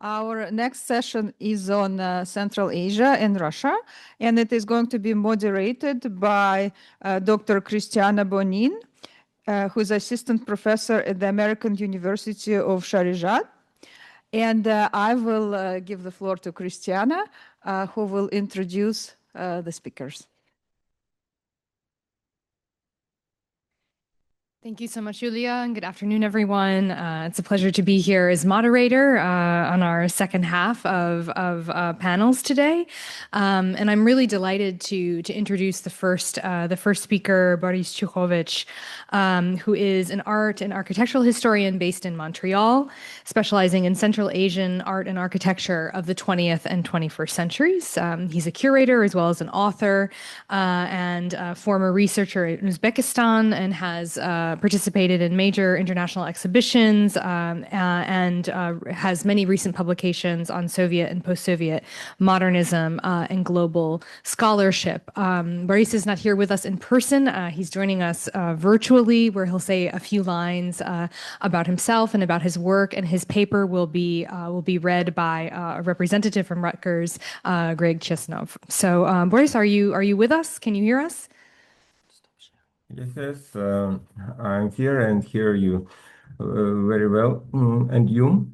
Our next session is on Central Asia and Russia, and it is going to be moderated by Dr. Christianna Bonnin, who's assistant professor at the American University of Sharjah. And I will give the floor to Christianna, who will introduce the speakers. Thank you so much, Julia, and good afternoon, everyone. It's a pleasure to be here as moderator on our second half of panels today, and I'm really delighted to introduce the first speaker, Boris Chukhovich, who is an art and architectural historian based in Montreal, specializing in Central Asian art and architecture of the 20th and 21st centuries. He's a curator as well as an author and a former researcher in Uzbekistan, and has participated in major international exhibitions and has many recent publications on Soviet and post-Soviet modernism and global scholarship. Boris is not here with us in person. He's joining us virtually, where he'll say a few lines about himself and about his work, and his paper will be read by a representative from Rutgers, Greg Chesnov. So, Boris, are you with us? Can you hear us? Yes, I'm here and hear you very well. And you?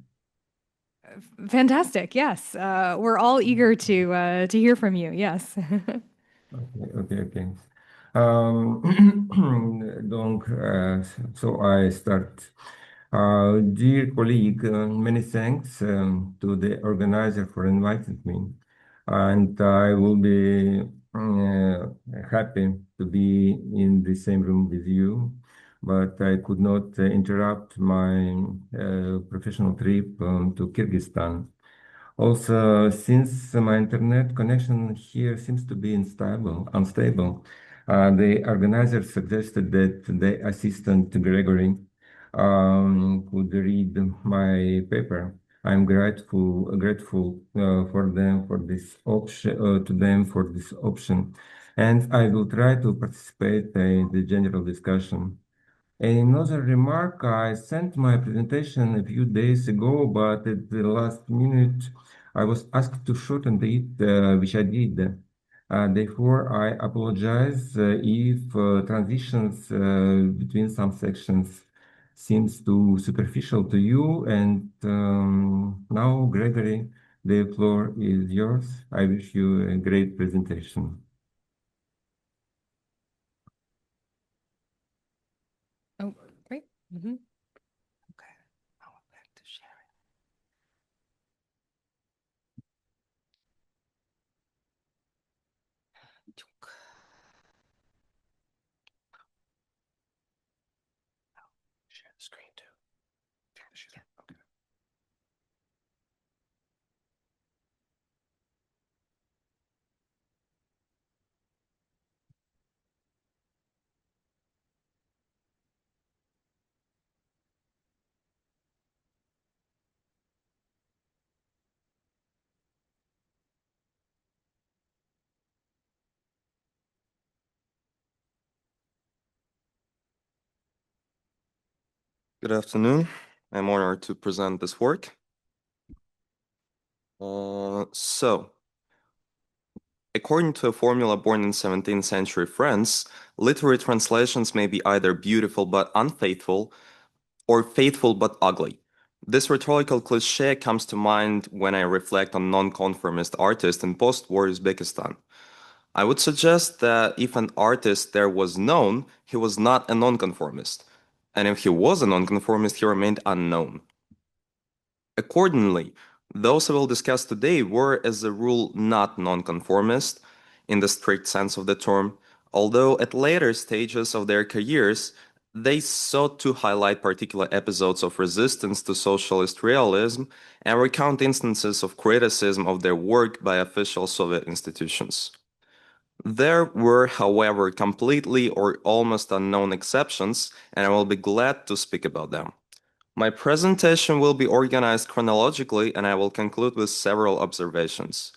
Fantastic. Yes, we're all eager to hear from you. Yes. Okay. So I start. Dear colleague, many thanks to the organizer for inviting me, and I will be happy to be in the same room with you, but I could not interrupt my professional trip to Kyrgyzstan. Also, since my internet connection here seems to be unstable, the organizer suggested that the assistant Gregory could read my paper. I'm grateful for them for this option, and I will try to participate in the general discussion. Another remark: I sent my presentation a few days ago, but at the last minute, I was asked to shorten it, which I did. Therefore, I apologize if transitions between some sections seems too superficial to you. And now, Gregory, the floor is yours. I wish you a great presentation. Oh, great. Okay, now I'm back to sharing. Share the screen too. Yeah. Okay. Good afternoon. I'm honored to present this work. According to a formula born in 17th century France, literary translations may be either beautiful but unfaithful or faithful but ugly. This rhetorical cliché comes to mind when I reflect on nonconformist artists in post-war Uzbekistan. I would suggest that if an artist there was known, he was not a nonconformist. And if he was a nonconformist, he remained unknown. Accordingly, those I will discuss today were, as a rule, not nonconformist in the strict sense of the term, although at later stages of their careers, they sought to highlight particular episodes of resistance to socialist realism and recount instances of criticism of their work by official Soviet institutions. There were, however, completely or almost unknown exceptions, and I will be glad to speak about them. My presentation will be organized chronologically, and I will conclude with several observations.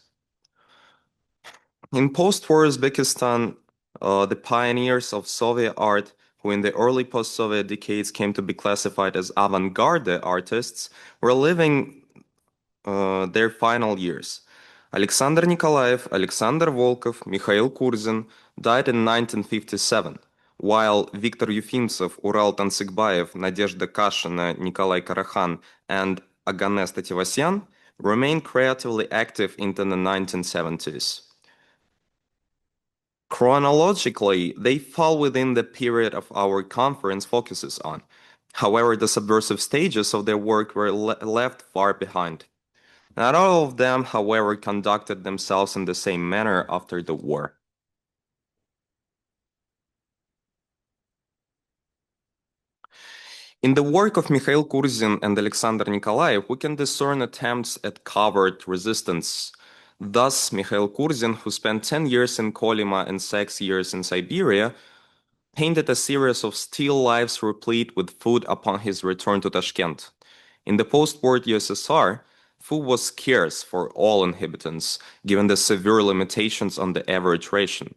In post-war Uzbekistan, the pioneers of Soviet art, who in the early post-Soviet decades came to be classified as avant-garde artists, were living their final years. Alexander Nikolaev, Alexander Volkov, Mikhail Kurzin died in 1957, while Viktor Yefimtsev, Ural Tansykbaev, Nadezhda Kashina, Nikolai Karakhan, and Aganes Tativasyan remained creatively active into the 1970s. Chronologically, they fall within the period of our conference focuses on. However, the subversive stages of their work were left far behind. Not all of them, however, conducted themselves in the same manner after the war. In the work of Mikhail Kurzin and Alexander Nikolaev, we can discern attempts at covert resistance. Thus, Mikhail Kurzin, who spent 10 years in Kolyma and 6 years in Siberia, painted a series of still lifes replete with food upon his return to Tashkent. In the post-war USSR, food was scarce for all inhabitants, given the severe limitations on the average ration.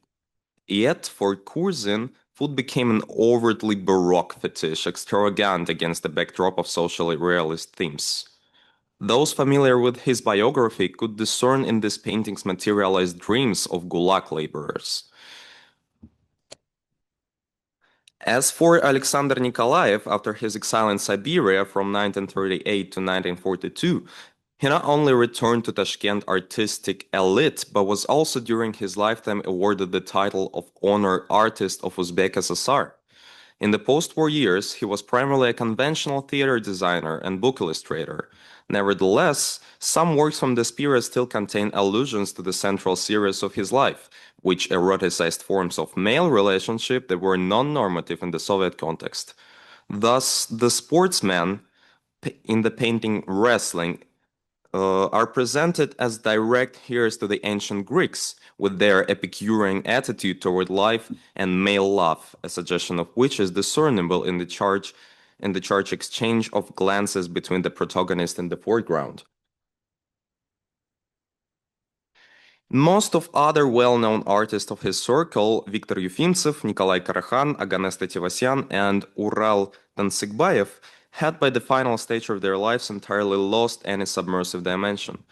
Yet, for Kurzin, food became an overtly baroque fetish, extravagant against the backdrop of socially realist themes. Those familiar with his biography could discern in these paintings materialized dreams of Gulag laborers. As for Alexander Nikolaev, after his exile in Siberia from 1938 to 1942, he not only returned to Tashkent artistic elite, but was also during his lifetime awarded the title of Honor Artist of Uzbek SSR. In the post-war years, he was primarily a conventional theater designer and book illustrator. Nevertheless, some works from this period still contain allusions to the central series of his life, which eroticized forms of male relationship that were non-normative in the Soviet context. Thus, the sportsmen in the painting Wrestling are presented as direct heirs to the ancient Greeks, with their Epicurean attitude toward life and male love, a suggestion of which is discernible in the charge exchange of glances between the protagonist and the foreground. Most of other well-known artists of his circle, Viktor Yefimtsev, Nikolai Karakhan, Aganes Tativasyan, and Ural Tansykbaev, had by the final stage of their lives entirely lost any submersive dimension.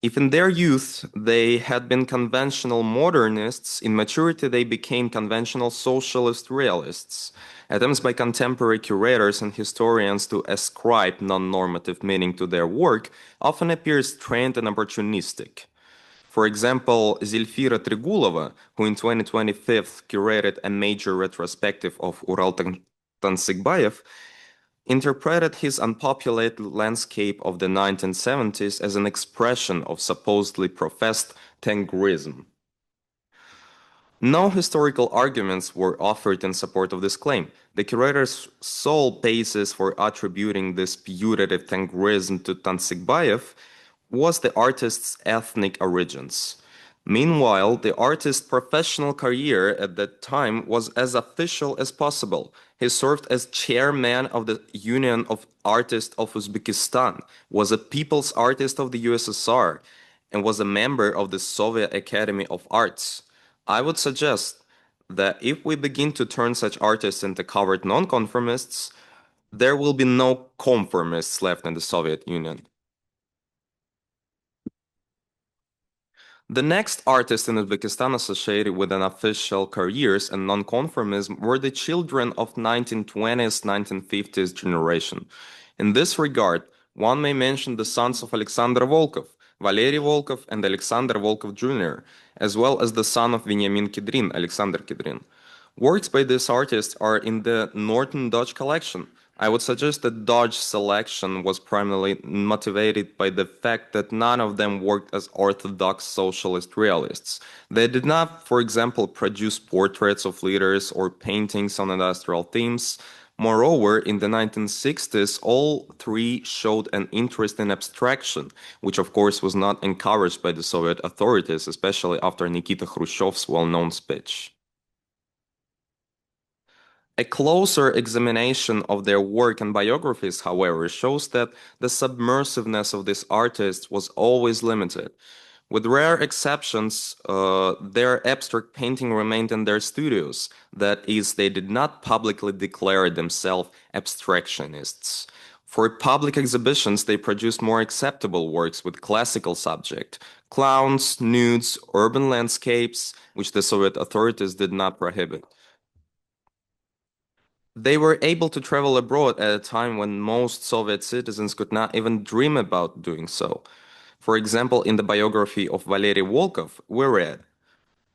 If in their youth they had been conventional modernists, in maturity they became conventional socialist realists. Attempts by contemporary curators and historians to ascribe non-normative meaning to their work often appear strained and opportunistic. For example, Zilfira Trigulova, who in 2025 curated a major retrospective of Ural Tansykbaev, interpreted his unpopulated landscape of the 1970s as an expression of supposedly professed Tengrism. No historical arguments were offered in support of this claim. The curator's sole basis for attributing this putative Tengrism to Tansykbaev was the artist's ethnic origins. Meanwhile, the artist's professional career at that time was as official as possible. He served as chairman of the Union of Artists of Uzbekistan, was a People's Artist of the USSR, and was a member of the Soviet Academy of Arts. I would suggest that if we begin to turn such artists into covert nonconformists, there will be no conformists left in the Soviet Union. The next artists in Uzbekistan associated with unofficial careers and nonconformism were the children of 1920s, 1950s generation. In this regard, one may mention the sons of Alexander Volkov, Valery Volkov, and Alexander Volkov Jr., as well as the son of Veniamin Kidrin, Alexander Kidrin. Works by these artists are in the Norton Dodge collection. I would suggest that Dodge's selection was primarily motivated by the fact that none of them worked as orthodox socialist realists. They did not, for example, produce portraits of leaders or paintings on industrial themes. Moreover, in the 1960s, all three showed an interest in abstraction, which of course was not encouraged by the Soviet authorities, especially after Nikita Khrushchev's well-known speech. A closer examination of their work and biographies, however, shows that the submersiveness of these artists was always limited. With rare exceptions, their abstract painting remained in their studios. That is, they did not publicly declare themselves abstractionists. For public exhibitions, they produced more acceptable works with classical subject, clowns, nudes, urban landscapes, which the Soviet authorities did not prohibit. They were able to travel abroad at a time when most Soviet citizens could not even dream about doing so. For example, in the biography of Valery Volkov, we read,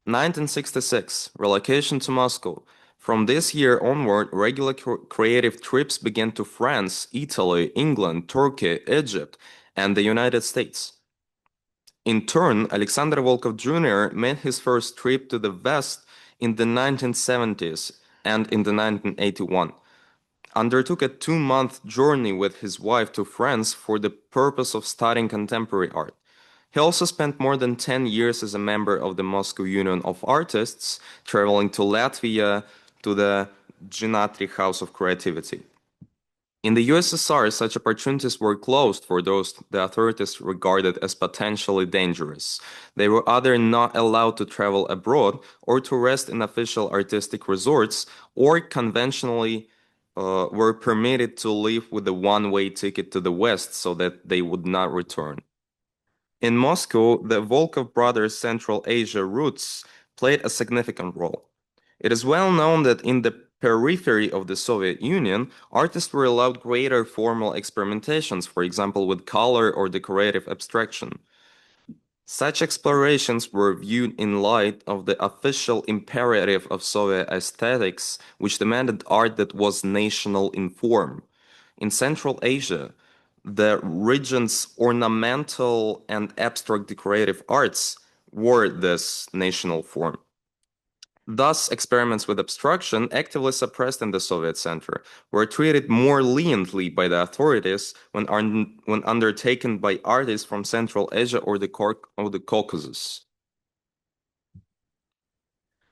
1966, relocation to Moscow. From this year onward, regular creative trips began to France, Italy, England, Turkey, Egypt, and the United States. In turn, Alexander Volkov Jr. made his first trip to the West in the 1970s and in the 1981. Undertook a 2-month journey with his wife to France for the purpose of studying contemporary art. He also spent more than 10 years as a member of the Moscow Union of Artists, traveling to Latvia to the Ginatri House of Creativity. In the USSR, such opportunities were closed for those the authorities regarded as potentially dangerous. They were either not allowed to travel abroad or to rest in official artistic resorts, or conventionally were permitted to leave with a one-way ticket to the West so that they would not return. In Moscow, the Volkov brothers' Central Asia roots played a significant role. It is well known that in the periphery of the Soviet Union, artists were allowed greater formal experimentations, for example, with color or decorative abstraction. Such explorations were viewed in light of the official imperative of Soviet aesthetics, which demanded art that was national in form. In Central Asia, the region's ornamental and abstract decorative arts were this national form. Thus, experiments with abstraction, actively suppressed in the Soviet center, were treated more leniently by the authorities when undertaken by artists from Central Asia or the Caucasus.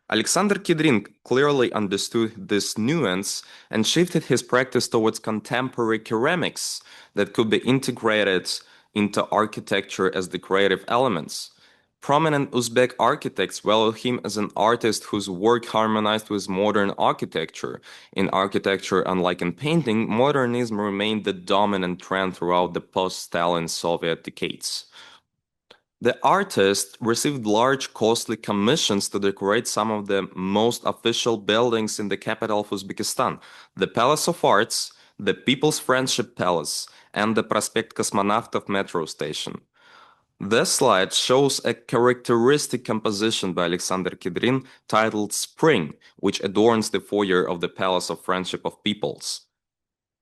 Alexander Kidrin clearly understood this nuance and shifted his practice towards contemporary ceramics that could be integrated into architecture as decorative elements. Prominent Uzbek architects value him as an artist whose work harmonized with modern architecture. In architecture, unlike in painting, modernism remained the dominant trend throughout the post-Stalin Soviet decades. The artist received large, costly commissions to decorate some of the most official buildings in the capital of Uzbekistan, the Palace of Arts, the People's Friendship Palace, and the Prospect Kosmonautov metro station. This slide shows a characteristic composition by Alexander Kidrin titled Spring, which adorns the foyer of the Palace of Friendship of Peoples.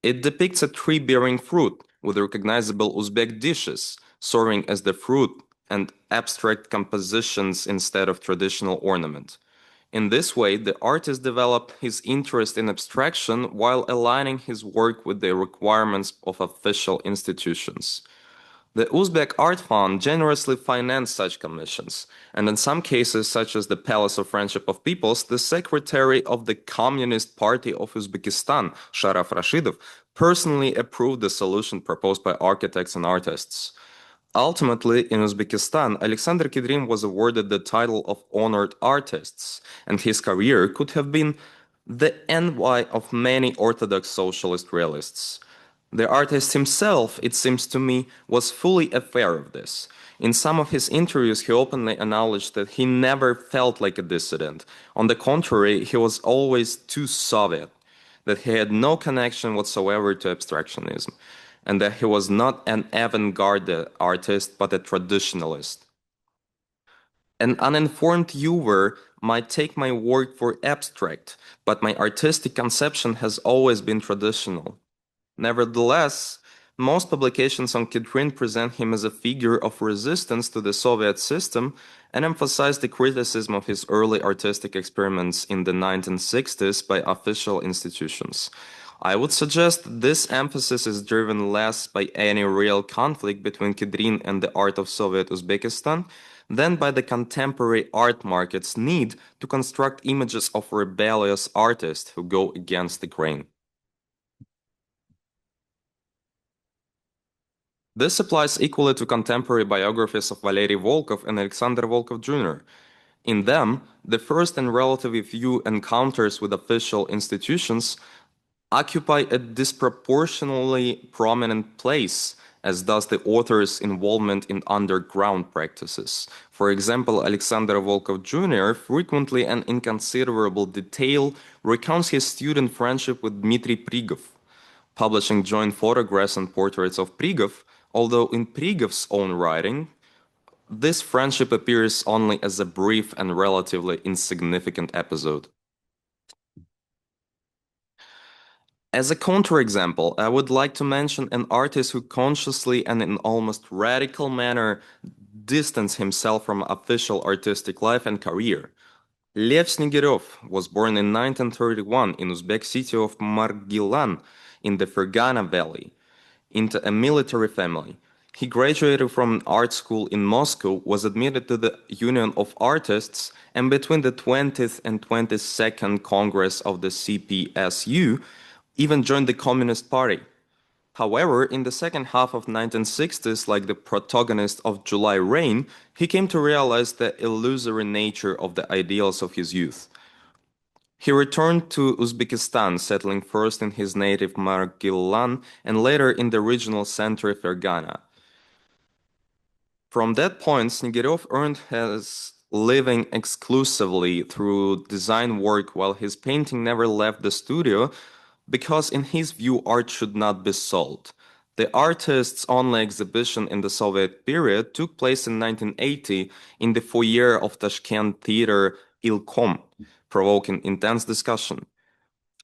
It depicts a tree bearing fruit with recognizable Uzbek dishes, serving as the fruit and abstract compositions instead of traditional ornament. In this way, the artist developed his interest in abstraction while aligning his work with the requirements of official institutions. The Uzbek Art Fund generously financed such commissions, and in some cases, such as the Palace of Friendship of Peoples, the secretary of the Communist Party of Uzbekistan, Sharaf Rashidov, personally approved the solution proposed by architects and artists. Ultimately, in Uzbekistan, Alexander Kidrin was awarded the title of Honored Artists, and his career could have been the envy of many Orthodox socialist realists. The artist himself, it seems to me, was fully aware of this. In some of his interviews, he openly acknowledged that he never felt like a dissident. On the contrary, he was always too Soviet, that he had no connection whatsoever to abstractionism, and that he was not an avant-garde artist, but a traditionalist. An uninformed viewer might take my work for abstract, but my artistic conception has always been traditional. Nevertheless, most publications on Kidrin present him as a figure of resistance to the Soviet system and emphasize the criticism of his early artistic experiments in the 1960s by official institutions. I would suggest this emphasis is driven less by any real conflict between Kidrin and the art of Soviet Uzbekistan than by the contemporary art market's need to construct images of rebellious artists who go against the grain. This applies equally to contemporary biographies of Valery Volkov and Alexander Volkov Jr. In them, the first and relatively few encounters with official institutions occupy a disproportionately prominent place, as does the author's involvement in underground practices. For example, Alexander Volkov Jr. frequently and in considerable detail recounts his student friendship with Dmitry Prigov, publishing joint photographs and portraits of Prigov, although in Prigov's own writing, this friendship appears only as a brief and relatively insignificant episode. As a counterexample, I would like to mention an artist who consciously and in almost radical manner distanced himself from official artistic life and career. Lev Snegiryov was born in 1931 in Uzbek city of Margilan in the Fergana Valley, into a military family. He graduated from an art school in Moscow, was admitted to the Union of Artists, and between the 20th and 22nd Congress of the CPSU, even joined the Communist Party. However, in the second half of 1960s, like the protagonist of July Rain, he came to realize the illusory nature of the ideals of his youth. He returned to Uzbekistan, settling first in his native Margilan and later in the regional center Fergana. From that point, Snegiryov earned his living exclusively through design work, while his painting never left the studio, because in his view art should not be sold. The artist's only exhibition in the Soviet period took place in 1980 in the foyer of Tashkent Theater Ilkom, provoking intense discussion.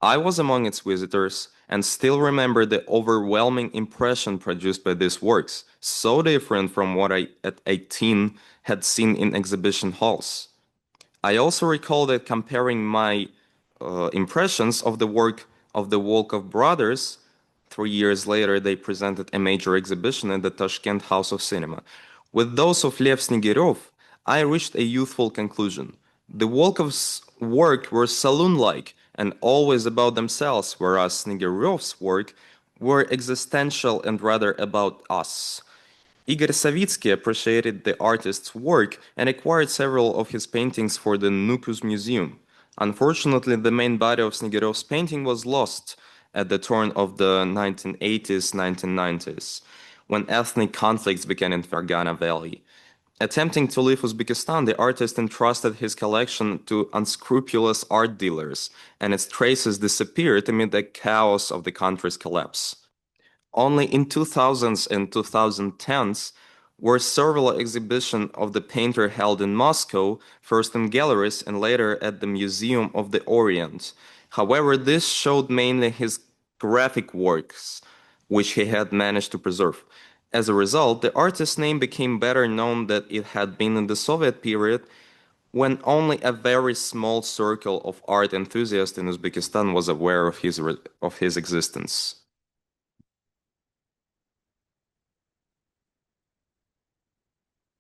I was among its visitors and still remember the overwhelming impression produced by these works, so different from what I at 18 had seen in exhibition halls. I also recall that comparing my impressions of the work of the Volkov brothers, 3 years later they presented a major exhibition at the Tashkent House of Cinema, with those of Lev Snegiryov, I reached a youthful conclusion. The Volkov's work were saloon-like and always about themselves, whereas Snegiryov's work were existential and rather about us. Igor Savitsky appreciated the artist's work and acquired several of his paintings for the Nukus Museum. Unfortunately, the main body of Snegiryov's painting was lost at the turn of the 1980s, 1990s, when ethnic conflicts began in Fergana Valley. Attempting to leave Uzbekistan, the artist entrusted his collection to unscrupulous art dealers, and its traces disappeared amid the chaos of the country's collapse. Only in 2000s and 2010s were several exhibitions of the painter held in Moscow, first in galleries and later at the Museum of the Orient. However, this showed mainly his graphic works, which he had managed to preserve. As a result, the artist's name became better known than it had been in the Soviet period, when only a very small circle of art enthusiasts in Uzbekistan was aware of his existence.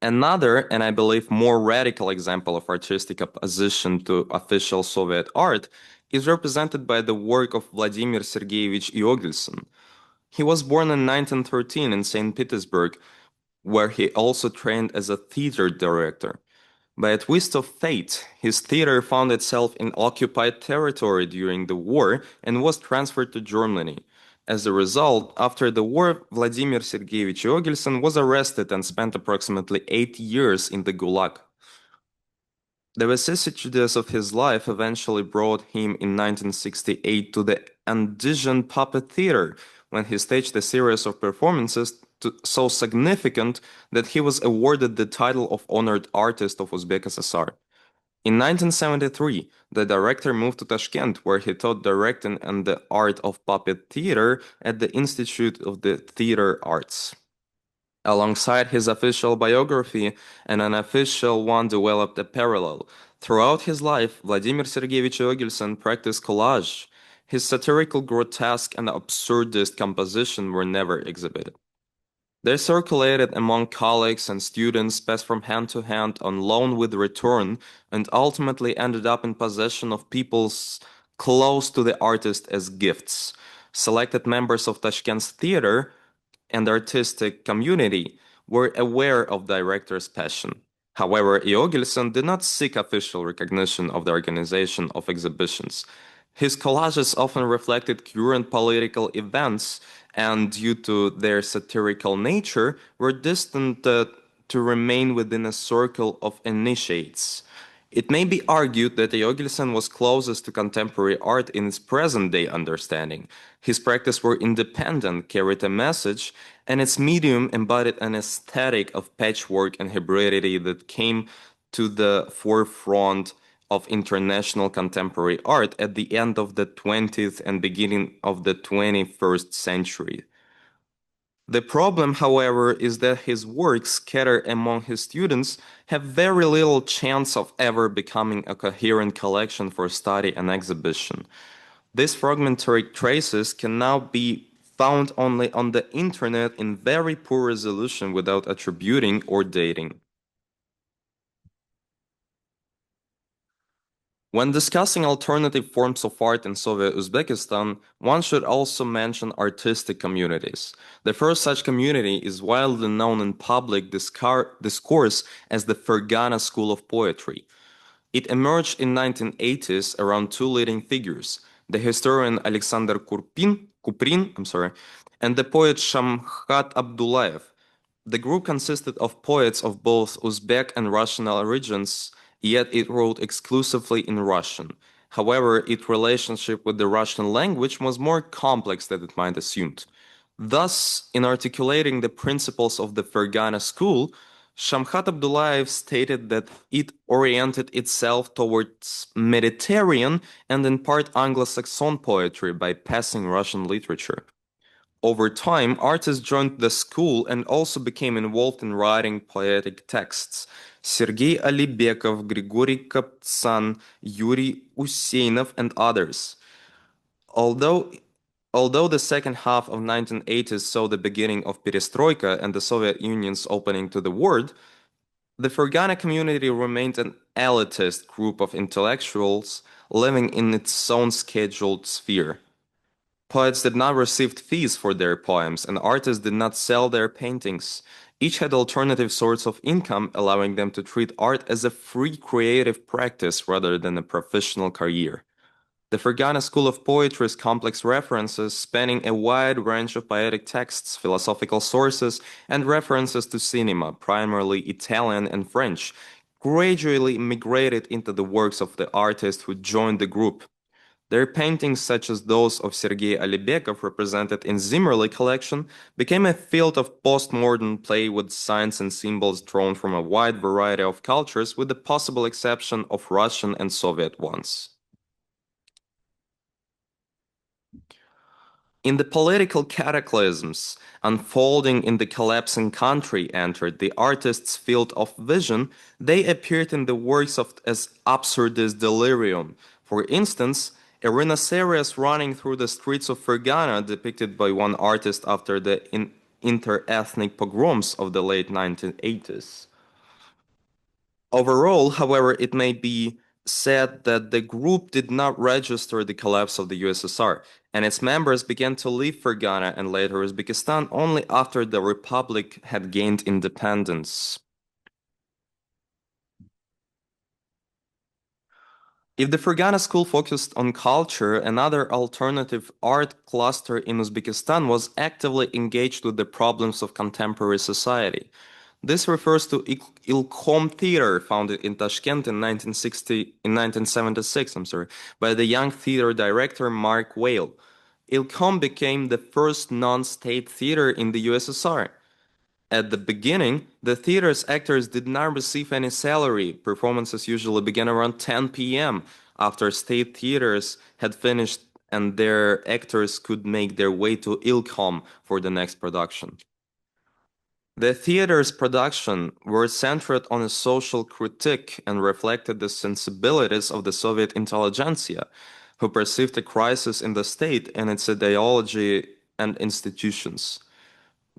Another, and I believe more radical example of artistic opposition to official Soviet art is represented by the work of Vladimir Sergeyevich Iogilson. He was born in 1913 in St. Petersburg, where he also trained as a theater director. By a twist of fate, his theater found itself in occupied territory during the war and was transferred to Germany. As a result, after the war, Vladimir Sergeyevich Iogilson was arrested and spent approximately 8 years in the Gulag. The vicissitudes of his life eventually brought him in 1968 to the Andijan Puppet Theater, when he staged a series of performances so significant that he was awarded the title of Honored Artist of Uzbek SSR. In 1973, the director moved to Tashkent, where he taught directing and the art of puppet theater at the Institute of the Theater Arts. Alongside his official biography, an unofficial one developed a parallel. Throughout his life, Vladimir Sergeyevich Iogilson practiced collage. His satirical, grotesque, and absurdist compositions were never exhibited. They circulated among colleagues and students, passed from hand to hand on loan with return, and ultimately ended up in possession of peoples close to the artist as gifts. Selected members of Tashkent's theater and artistic community were aware of the director's passion. However, Iogilson did not seek official recognition of the organization of exhibitions. His collages often reflected current political events and, due to their satirical nature, were destined to remain within a circle of initiates. It may be argued that Eogilsen was closest to contemporary art in its present-day understanding. His practice were independent, carried a message, and its medium embodied an aesthetic of patchwork and hybridity that came to the forefront of international contemporary art at the end of the 20th and beginning of the 21st century. The problem, however, is that his works scattered among his students have very little chance of ever becoming a coherent collection for study and exhibition. These fragmentary traces can now be found only on the internet in very poor resolution without attributing or dating. When discussing alternative forms of art in Soviet Uzbekistan, one should also mention artistic communities. The first such community is widely known in public discourse as the Fergana School of Poetry. It emerged in 1980s around two leading figures, the historian Alexander Kuprin, and the poet Shamkhat Abdullayev. The group consisted of poets of both Uzbek and Russian origins, yet it wrote exclusively in Russian. However, its relationship with the Russian language was more complex than it might assumed. Thus, in articulating the principles of the Fergana school, Shamkhat Abdullayev stated that it oriented itself towards Mediterranean and in part Anglo-Saxon poetry by passing Russian literature. Over time, artists joined the school and also became involved in writing poetic texts. Sergei Alibekov, Grigory Koptsan, Yuri Useinov, and others. Although the second half of 1980s saw the beginning of perestroika and the Soviet Union's opening to the world, the Fergana community remained an elitist group of intellectuals living in its own scheduled sphere. Poets did not receive fees for their poems, and artists did not sell their paintings. Each had alternative sources of income, allowing them to treat art as a free creative practice rather than a professional career. The Fergana School of Poetry's complex references, spanning a wide range of poetic texts, philosophical sources, and references to cinema, primarily Italian and French, gradually migrated into the works of the artists who joined the group. Their paintings, such as those of Sergei Alibekov represented in Zimmerli collection, became a field of postmodern play with signs and symbols drawn from a wide variety of cultures, with the possible exception of Russian and Soviet ones. In the political cataclysms unfolding in the collapsing country entered the artist's field of vision, they appeared in the works as absurdist delirium. For instance, a rhinoceros running through the streets of Fergana, depicted by one artist after the inter-ethnic pogroms of the late 1980s. Overall, however, it may be said that the group did not register the collapse of the USSR, and its members began to leave Fergana and later Uzbekistan only after the republic had gained independence. If the Fergana school focused on culture, another alternative art cluster in Uzbekistan was actively engaged with the problems of contemporary society. This refers to Ilkhom Theater, founded in Tashkent in 1976, by the young theater director Mark Whale. Ilkhom became the first non-state theater in the USSR. At the beginning, the theater's actors did not receive any salary. Performances usually began around 10 p.m. after state theaters had finished and their actors could make their way to Ilkhom for the next production. The theater's production were centered on a social critique and reflected the sensibilities of the Soviet intelligentsia, who perceived a crisis in the state and its ideology and institutions.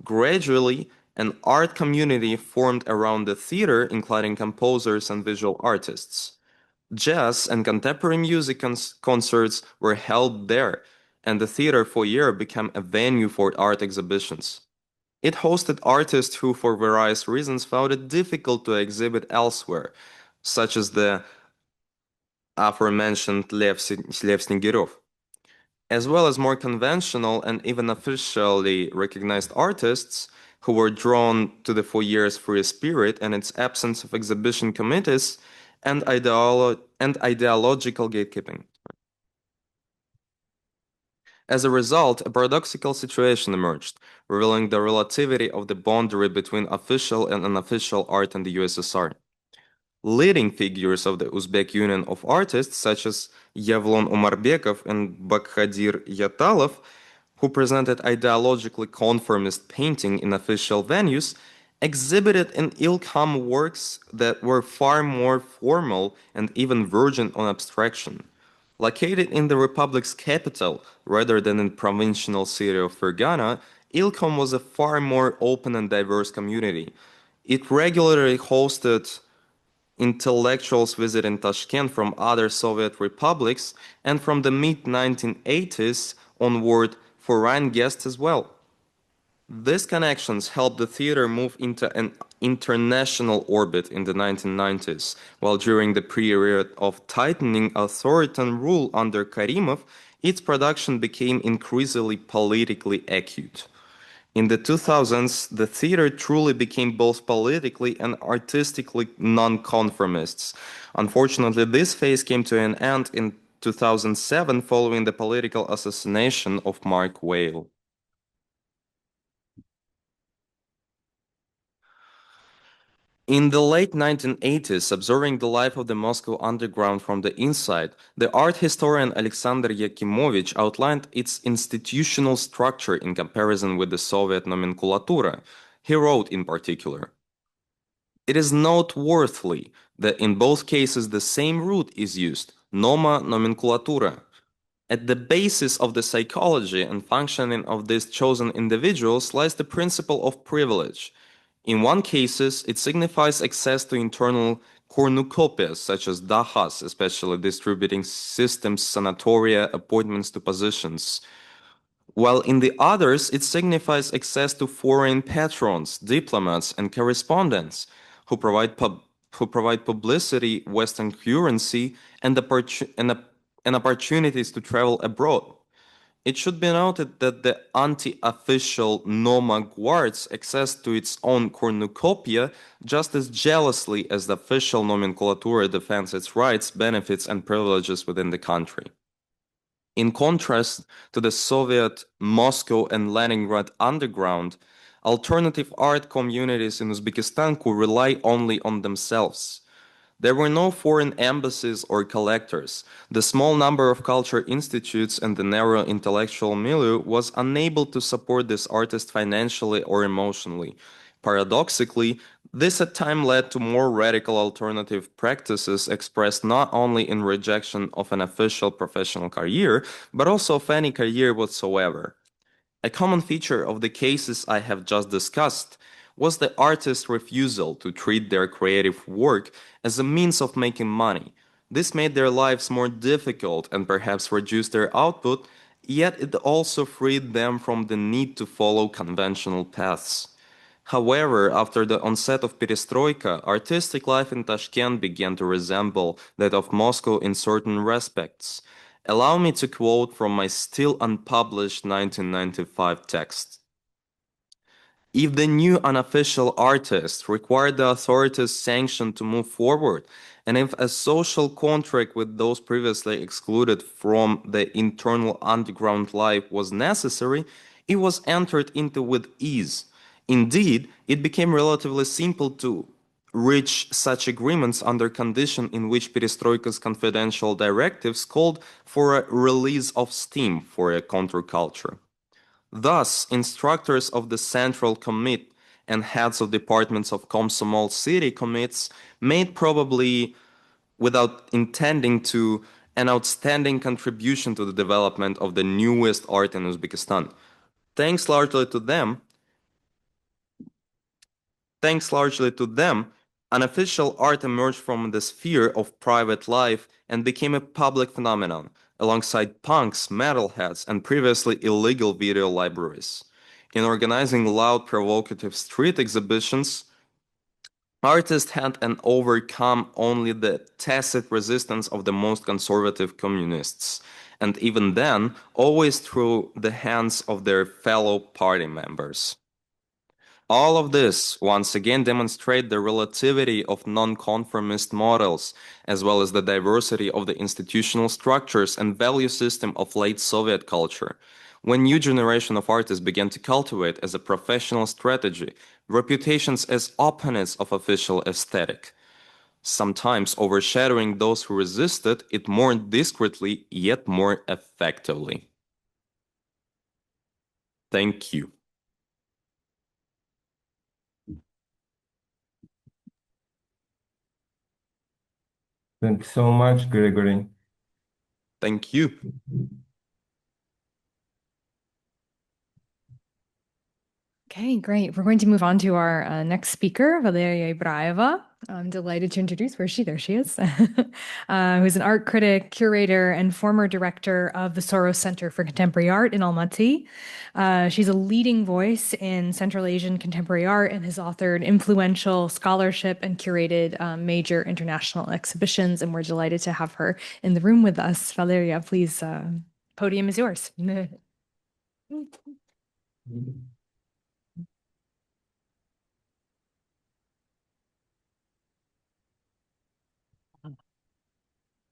Gradually, an art community formed around the theater, including composers and visual artists. Jazz and contemporary music concerts were held there, and the theater foyer became a venue for art exhibitions. It hosted artists who, for various reasons, found it difficult to exhibit elsewhere, such as the aforementioned Lev Snegiryov, as well as more conventional and even officially recognized artists who were drawn to the foyer's free spirit and its absence of exhibition committees and ideological gatekeeping. As a result, a paradoxical situation emerged, revealing the relativity of the boundary between official and unofficial art in the USSR. Leading figures of the Uzbek Union of Artists, such as Yevlon Umarbekov and Bakhdir Yatalov, who presented ideologically conformist painting in official venues, exhibited in Ilkham works that were far more formal and even verging on abstraction. Located in the republic's capital rather than in provincial city of Fergana, Ilkham was a far more open and diverse community. It regularly hosted intellectuals visiting Tashkent from other Soviet republics and from the mid-1980s onward foreign guests as well. These connections helped the theater move into an international orbit in the 1990s, while during the period of tightening authoritarian rule under Karimov, its production became increasingly politically acute. In the 2000s, the theater truly became both politically and artistically nonconformists. Unfortunately, this phase came to an end in 2007 following the political assassination of Mark Whale. In the late 1980s, observing the life of the Moscow underground from the inside, the art historian Alexander Yakimovich outlined its institutional structure in comparison with the Soviet nomenclatura. He wrote in particular, "It is noteworthy that in both cases the same root is used, noma nomenclatura. At the basis of the psychology and functioning of these chosen individuals lies the principle of privilege. In one cases, it signifies access to internal cornucopias such as dahas, especially distributing systems, sanatoria, appointments to positions. While in the others, it signifies access to foreign patrons, diplomats, and correspondents who provide publicity, Western currency, and opportunities to travel abroad. It should be noted that the anti-official Noma guards access to its own cornucopia just as jealously as the official nomenclatura defends its rights, benefits, and privileges within the country. In contrast to the Soviet Moscow and Leningrad underground, alternative art communities in Uzbekistan could rely only on themselves. There were no foreign embassies or collectors. The small number of culture institutes and the narrow intellectual milieu was unable to support this artist financially or emotionally. Paradoxically, this at times led to more radical alternative practices expressed not only in rejection of an official professional career, but also of any career whatsoever. A common feature of the cases I have just discussed was the artist's refusal to treat their creative work as a means of making money. This made their lives more difficult and perhaps reduced their output, yet it also freed them from the need to follow conventional paths. However, after the onset of perestroika, artistic life in Tashkent began to resemble that of Moscow in certain respects. Allow me to quote from my still unpublished 1995 text. If the new unofficial artist required the authorities' sanction to move forward, and if a social contract with those previously excluded from the internal underground life was necessary, it was entered into with ease. Indeed, it became relatively simple to reach such agreements under condition in which Perestroika's confidential directives called for a release of steam for a counterculture. Thus, instructors of the Central Commit and heads of departments of Komsomol city commits made probably without intending to an outstanding contribution to the development of the newest art in Uzbekistan. Thanks largely to them, unofficial art emerged from the sphere of private life and became a public phenomenon, alongside punks, metalheads, and previously illegal video libraries. In organizing loud, provocative street exhibitions, Artists had and overcome only the tacit resistance of the most conservative communists, and even then, always through the hands of their fellow party members. All of this once again demonstrate the relativity of nonconformist models, as well as the diversity of the institutional structures and value system of late Soviet culture. When new generation of artists began to cultivate as a professional strategy reputations as opponents of official aesthetic, sometimes overshadowing those who resisted it more discreetly yet more effectively. Thank you. Thanks so much, Gregory. Thank you. Okay, great. We're going to move on to our next speaker, Valeria Ibraeva. I'm delighted to introduce, where is she? There she is, who's an art critic, curator, and former director of the Soros Center for Contemporary Art in Almaty. She's a leading voice in Central Asian contemporary art and has authored influential scholarship and curated major international exhibitions, and we're delighted to have her in the room with us. Valeria, please, podium is yours.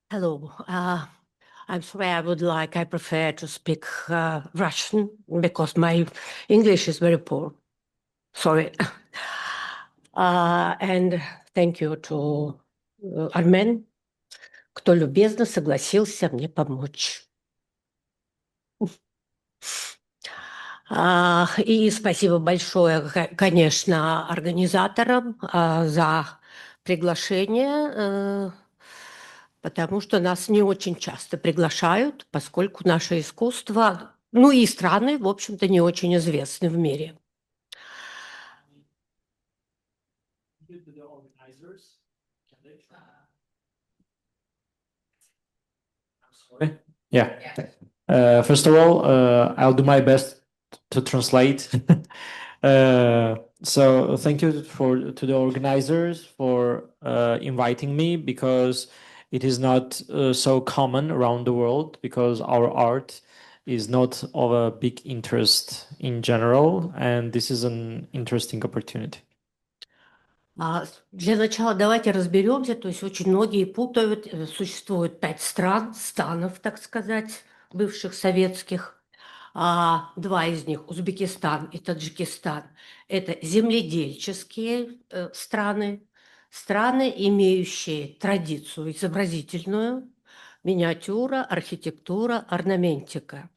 Hello. I'm sorry, I prefer to speak Russian because my English is very poor. Sorry. And thank you to Armen, кто любезно согласился мне помочь. И спасибо большое, конечно, организаторам за приглашение, потому что нас не очень часто приглашают, поскольку наше искусство, ну и страны, в общем-то, не очень известны в мире. Yeah. First of all, I'll do my best to translate. So thank you to the organizers for inviting me, because it is not so common around the world, because our art is not of a big interest in general, and this is an interesting opportunity. Для начала давайте разберемся, то есть очень многие путают, существует 5 станов, так сказать, бывших советских. Два из них, Узбекистан и Таджикистан, это земледельческие страны, имеющие традицию изобразительную, миниатюра, архитектура, орнаментика.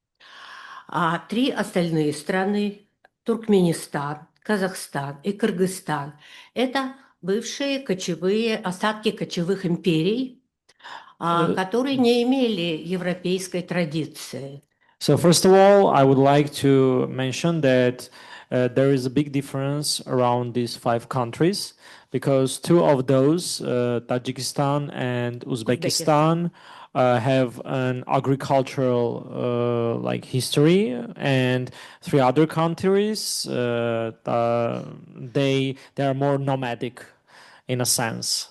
Три остальные страны, Туркменистан, Казахстан и Кыргызстан, это бывшие остатки кочевых империй, которые не имели европейской традиции. So first of all, I would like to mention that there is a big difference around these 5 countries, because 2 of those, Tajikistan and Uzbekistan, have an agricultural history, and 3 other countries, they are more nomadic in a sense.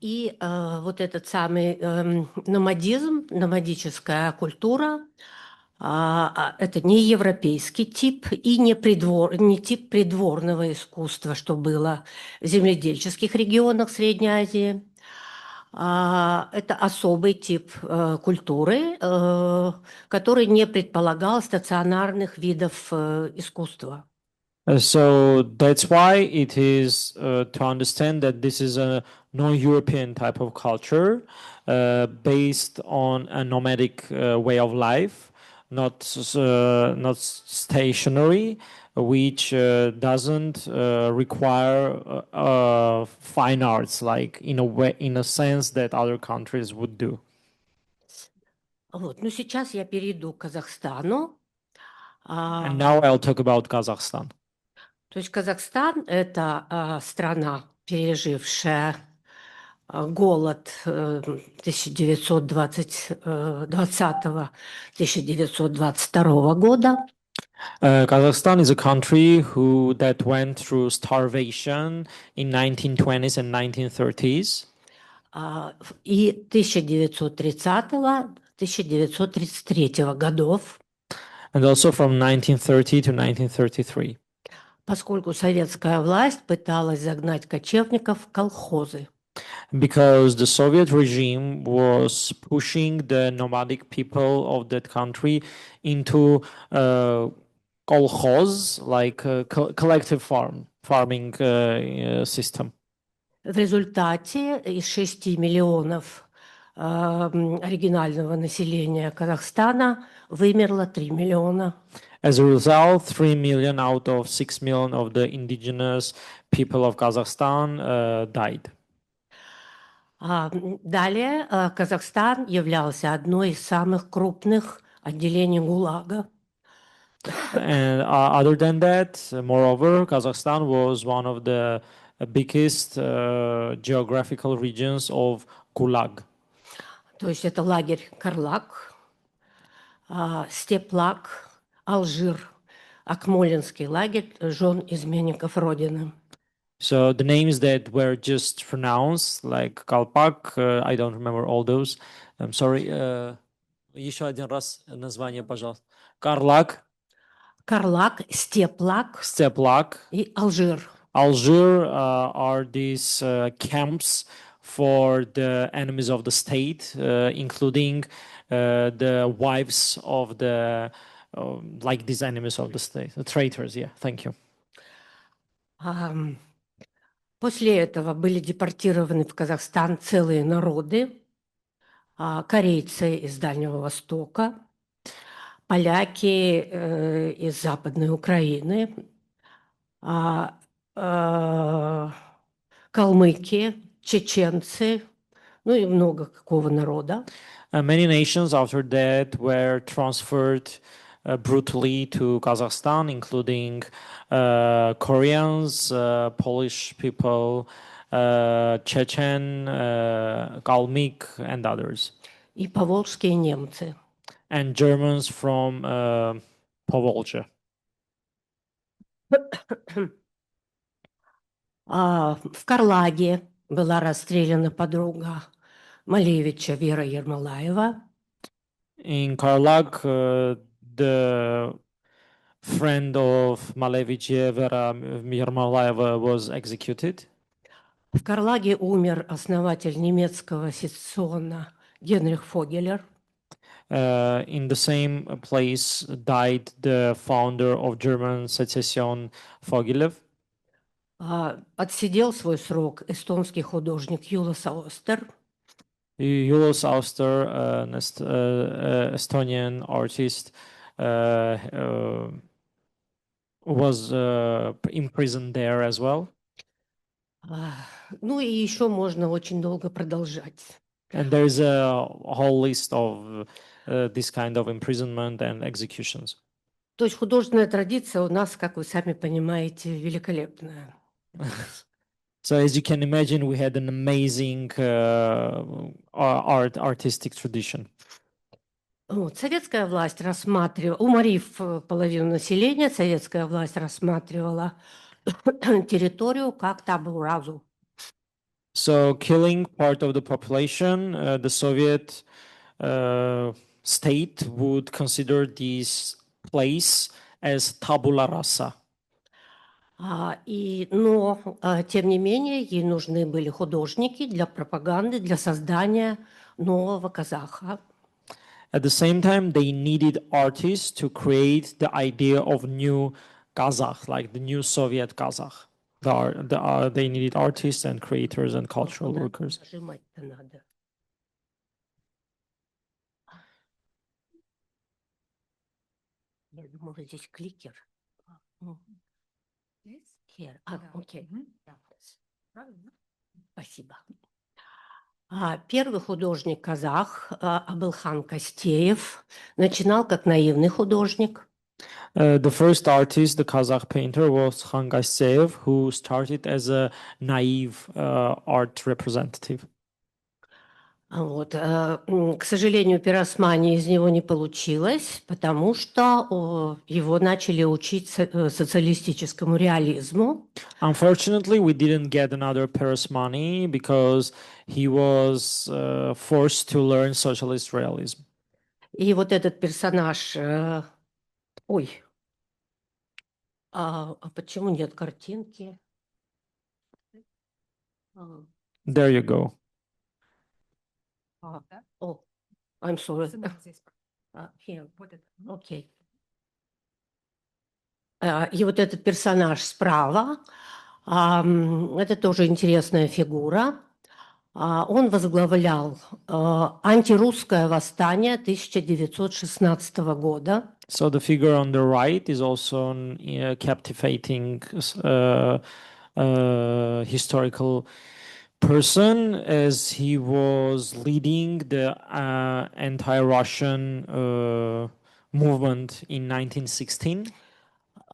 И вот этот самый номадизм, номадическая культура, это не европейский тип и не тип придворного искусства, что было в земледельческих регионах Средней Азии. Это особый тип культуры, который не предполагал стационарных видов искусства. So that's why it is to understand that this is a non-European type of culture based on a nomadic way of life, not stationary, which doesn't require fine arts, like in a sense that other countries would do. Вот. Ну, сейчас я перейду к Казахстану. And now I'll talk about Kazakhstan. То есть Казахстан – это страна, пережившая голод 1920-1922 года. Kazakhstan is a country that went through starvation in 1920s and 1930s. И 1930-1933 годов, And also from 1930 to 1933. поскольку советская власть пыталась загнать кочевников в колхозы. Because the Soviet regime was pushing the nomadic people of that country into kolkhoz, like a collective farming system. В результате из 6 миллионов оригинального населения Казахстана вымерло 3 миллиона. As a result, 3 million out of 6 million of the indigenous people of Kazakhstan died. Далее Казахстан являлся одной из самых крупных отделений ГУЛАГа. And other than that, moreover, Kazakhstan was one of the biggest geographical regions of Gulag. То есть это лагерь Карлак, Степлак, Алжир, Акмолинский лагерь жен изменников Родины. So the names that were just pronounced, like Kalpak, I don't remember all those. I'm sorry. Еще один раз название, пожалуйста. Карлак, Степлак и Алжир. Algier are these camps for the enemies of the state, including the wives of the like these enemies of the state, the traitors. Yeah, thank you. После этого были депортированы в Казахстан целые народы, корейцы из Дальнего Востока, поляки из Западной Украины, калмыки, чеченцы, ну и много какого народа. Many nations after that were transferred brutally to Kazakhstan, including Koreans, Polish people, Chechen, Kalmyk, and others. И поволжские немцы. And Germans from Povolzhia. В Карлаге была расстреляна подруга Малевича Вера Ермолаева. In Karlag, the friend of Malevich Vera Yermolaeva was executed. В Карлаге умер основатель немецкого сецessiona Генрих Фогелер. In the same place died the founder of German secession, Fogilev. Отсидел свой срок эстонский художник Юлас Аустер. Julius Auster, an Estonian artist, was imprisoned there as well. Ну и еще можно очень долго продолжать. And there is a whole list of this kind of imprisonment and executions. То есть художественная традиция у нас, как вы сами понимаете, великолепная. So as you can imagine, we had an amazing artistic tradition. Вот, советская власть рассматривала, уморив половину населения, советская власть рассматривала территорию как табу разу. So killing part of the population, the Soviet state would consider this place as tabula rasa. Но, тем не менее, ей нужны были художники для пропаганды, для создания нового казаха. At the same time, they needed artists to create the idea of new Kazakh, like the new Soviet Kazakh. They needed artists and creators and cultural workers. Нажимать-то надо. Я думала, здесь кликер. Here. Окей. Спасибо. Первый художник казах Абылхан Костеев начинал как наивный художник. The first artist, the Kazakh painter, was Khan Gaseyev, who started as a naive art representative. Вот. К сожалению, пиросмания из него не получилось, потому что его начали учить социалистическому реализму. Unfortunately, we didn't get another Perasmani because he was forced to learn socialist realism. И вот этот персонаж... Ой, а почему нет картинки? There you go. Oh, I'm sorry. Here. Окей. И вот этот персонаж справа, это тоже интересная фигура. Он возглавлял антирусское восстание 1916 года. So the figure on the right is also a captivating historical person, as he was leading the anti-Russian movement in 1916.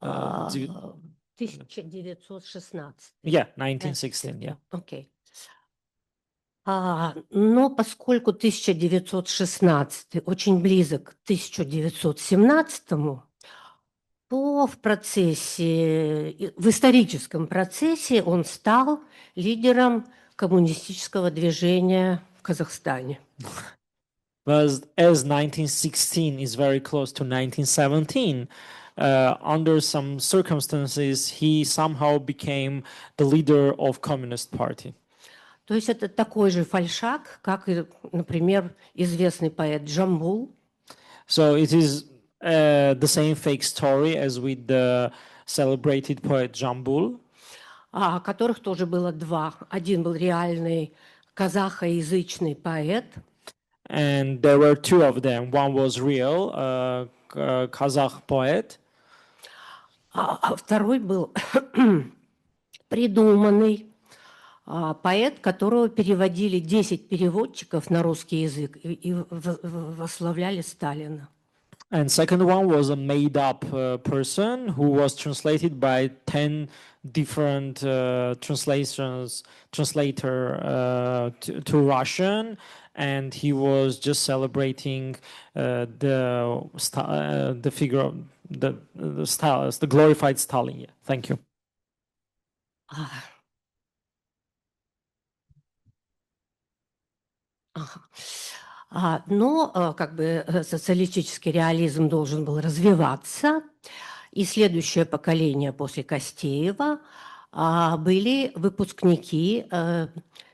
1916. Yeah, 1916, yeah. Окей. Но поскольку 1916 очень близок к 1917, то в историческом процессе он стал лидером коммунистического движения в Казахстане. But as 1916 is very close to 1917, under some circumstances, he somehow became the leader of Communist Party. То есть это такой же фальшак, как, например, известный поэт Джамбул. So it is the same fake story as with the celebrated poet Jambul. Которых тоже было два. Один был реальный казахоязычный поэт. And there were two of them. One was real Kazakh poet. А второй был придуманный поэт, которого переводили 10 переводчиков на русский язык и восславляли Сталина. And second one was a made-up person who was translated by 10 different translator to Russian, and he was just celebrating the figure of the glorified Stalin. Yeah. Thank you. Но как бы социалистический реализм должен был развиваться, и следующее поколение после Костеева были выпускники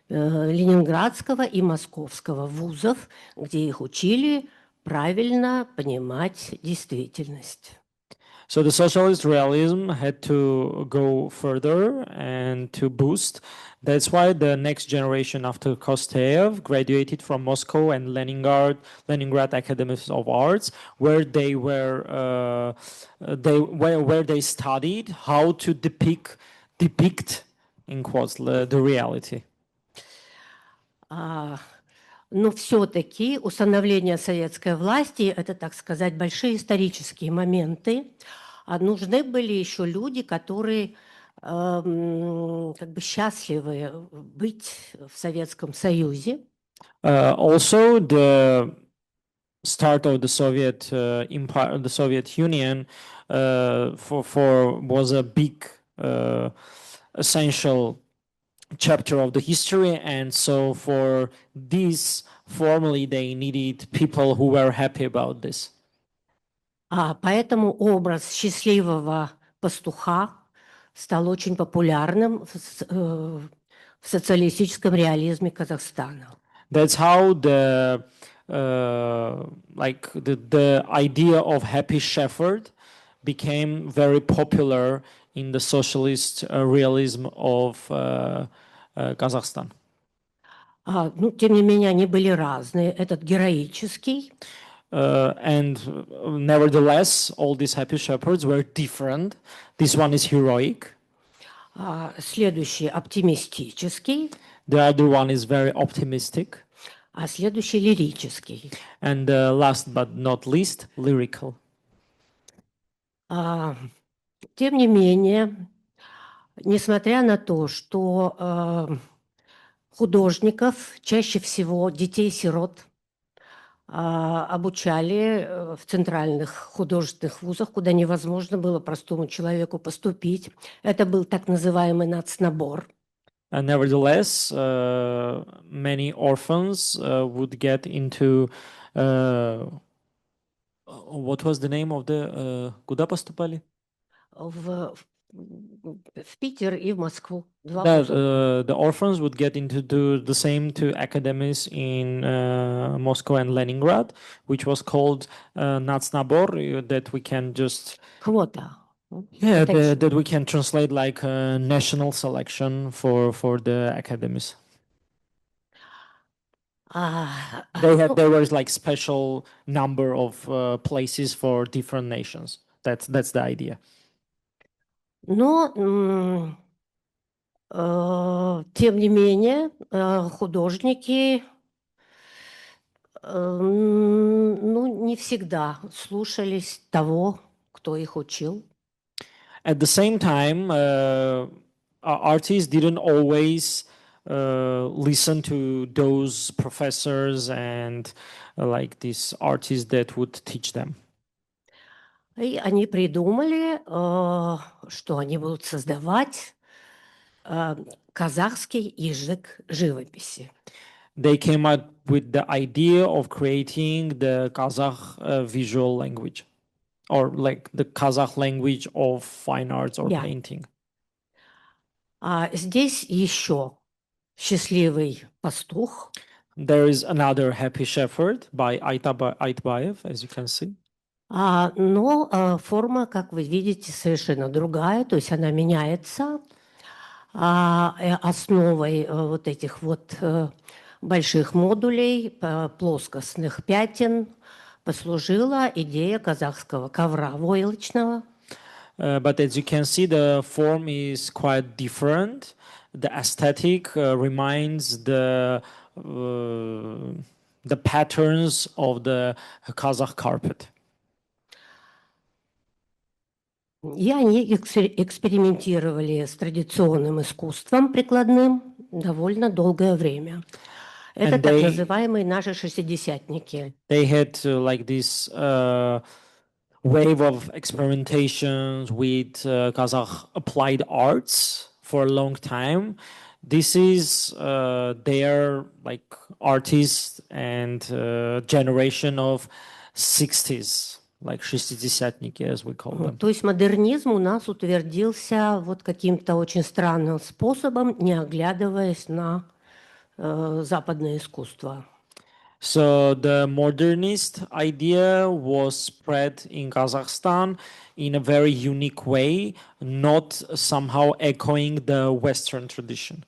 Ленинградского и Московского вузов, где их учили правильно понимать действительность. So the socialist realism had to go further and to boost. That's why the next generation after Kostev graduated from Moscow and Leningrad Academies of Arts, where they were where they studied how to depict in quotes the reality. Но все-таки установление советской власти – это, так сказать, большие исторические моменты. Нужны были еще люди, которые как бы счастливы быть в Советском Союзе. Also, the start of the Soviet Empire, the Soviet Union, was a big essential chapter of the history, and so for this formally they needed people who were happy about this. Поэтому образ счастливого пастуха стал очень популярным в социалистическом реализме Казахстана. That's how the idea of happy shepherd became very popular in the socialist realism of Kazakhstan. Ну, тем не менее, они были разные. Этот героический. And nevertheless, all these happy shepherds were different. This one is heroic. Следующий оптимистический. The other one is very optimistic. А следующий лирический. And last but not least, lyrical. Тем не менее, несмотря на то, что художников, чаще всего детей-сирот, обучали в центральных художественных вузах, куда невозможно было простому человеку поступить. Это был так называемый нацнабор. And nevertheless, many orphans would get into what was the name of the куда поступали? В Питер и в Москву. The orphans would get into do the same two academies in Moscow and Leningrad, which was called Natsnabor, that we can just Квота. that we can translate like a national selection for the academies. There was like special number of places for different nations. That's the idea. Но, тем не менее, художники, ну, не всегда слушались того, кто их учил. At the same time, artists didn't always listen to those professors and like these artists that would teach them. И они придумали, что они будут создавать казахский язык живописи. They came up with the idea of creating the Kazakh visual language, or like the Kazakh language of fine arts or painting. Здесь еще счастливый пастух. There is another happy shepherd by Ibraeva, as you can see. Но форма, как вы видите, совершенно другая, то есть она меняется. Основой вот этих вот больших модулей, плоскостных пятен послужила идея казахского ковра войлочного. But as you can see, the form is quite different. The aesthetic reminds the patterns of the Kazakh carpet. И они экспериментировали с традиционным искусством прикладным довольно долгое время. Это так называемые наши шестидесятники. They had like this wave of experimentations with Kazakh applied arts for a long time. This is their like artists and generation of 60s. Like шестидесятники, as we call them. То есть модернизм у нас утвердился вот каким-то очень странным способом, не оглядываясь на западное искусство. So the modernist idea was spread in Kazakhstan in a very unique way, not somehow echoing the Western tradition.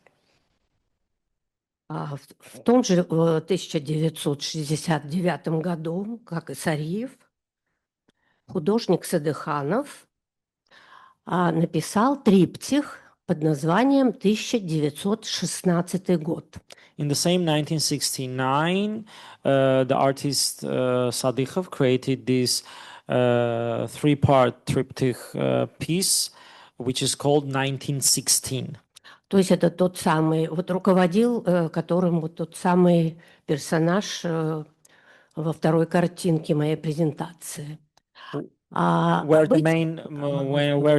В том же 1969 году, как и Сариев, художник Садыханов написал триптих под названием 1916 год. In the same 1969, the artist Sadykhov created this three-part triptych piece, which is called 1916. То есть это тот самый, вот руководил которым вот тот самый персонаж во второй картинке моей презентации. Where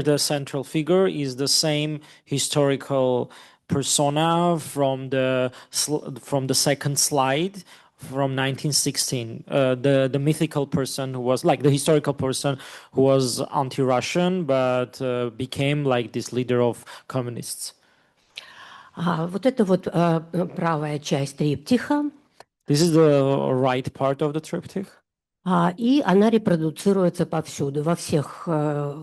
the central figure is the same historical persona from the second slide from 1916. The mythical person who was like the historical person who was anti-Russian but became like this leader of communists. Вот это вот правая часть триптиха. This is the right part of the triptych. И она репродуцируется повсюду, во всех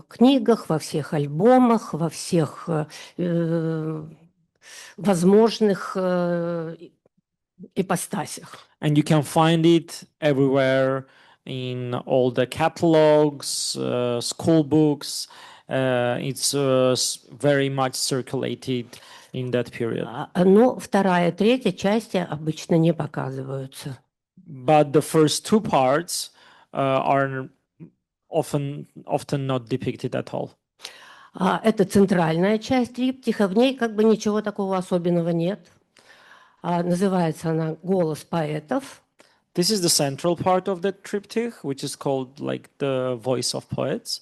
книгах, во всех альбомах, во всех возможных ипостасях. And you can find it everywhere in all the catalogs, school books. It's very much circulated in that period. Но вторая, третья части обычно не показываются. But the first two parts are often not depicted at all. Это центральная часть триптиха, в ней как бы ничего такого особенного нет. Называется она «Голос поэтов». This is the central part of the triptych, which is called like the voice of poets.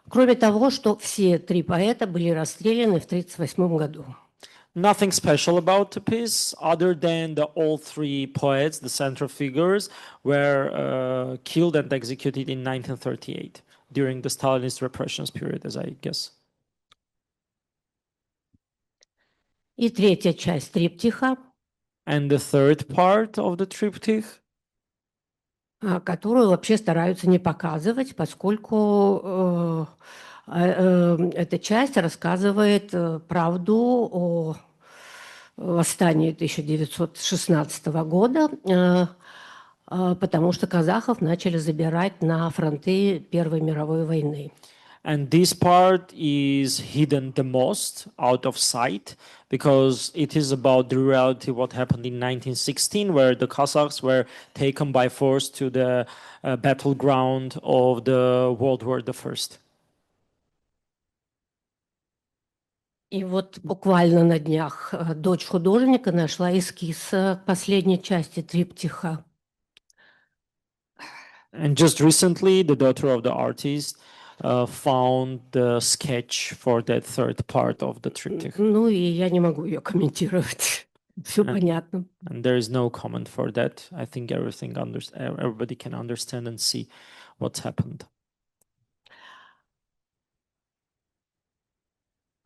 Кроме того, что все 3 поэта были расстреляны в 1938 году. Nothing special about the piece, other than all 3 poets, the central figures, were killed and executed in 1938 during the Stalinist repressions period, as I guess. И третья часть триптиха, And the third part of the triptych, которую вообще стараются не показывать, поскольку эта часть рассказывает правду о восстании 1916 года, потому что казахов начали забирать на фронты Первой мировой войны. and this part is hidden the most out of sight because it is about the reality what happened in 1916, where the Cossacks were taken by force to the battleground of the World War I. И вот буквально на днях дочь художника нашла эскиз последней части триптиха. And just recently, the daughter of the artist found the sketch for that third part of the triptych. Ну и я не могу ее комментировать. Все понятно. And there is no comment for that. I think everybody can understand and see what's happened.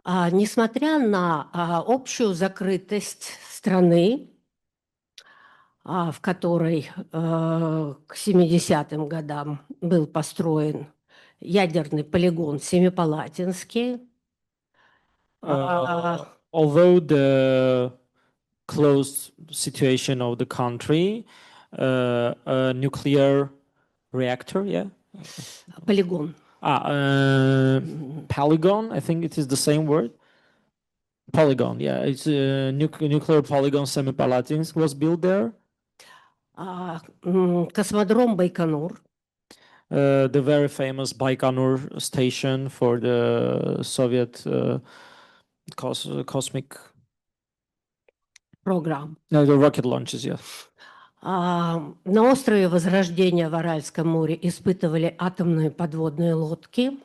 Несмотря на общую закрытость страны, в которой к 70-м годам был построен ядерный полигон Семипалатинский, although the closed situation of the country, a nuclear reactor, полигон. Polygon, I think it is the same word. Polygon, yeah, it's a nuclear polygon Semipalatinsk was built there. Космодром Байконур. The very famous Baikonur station for the Soviet cosmic program. No, the rocket launches, yeah. На острове Возрождения в Аральском море испытывали атомные подводные лодки.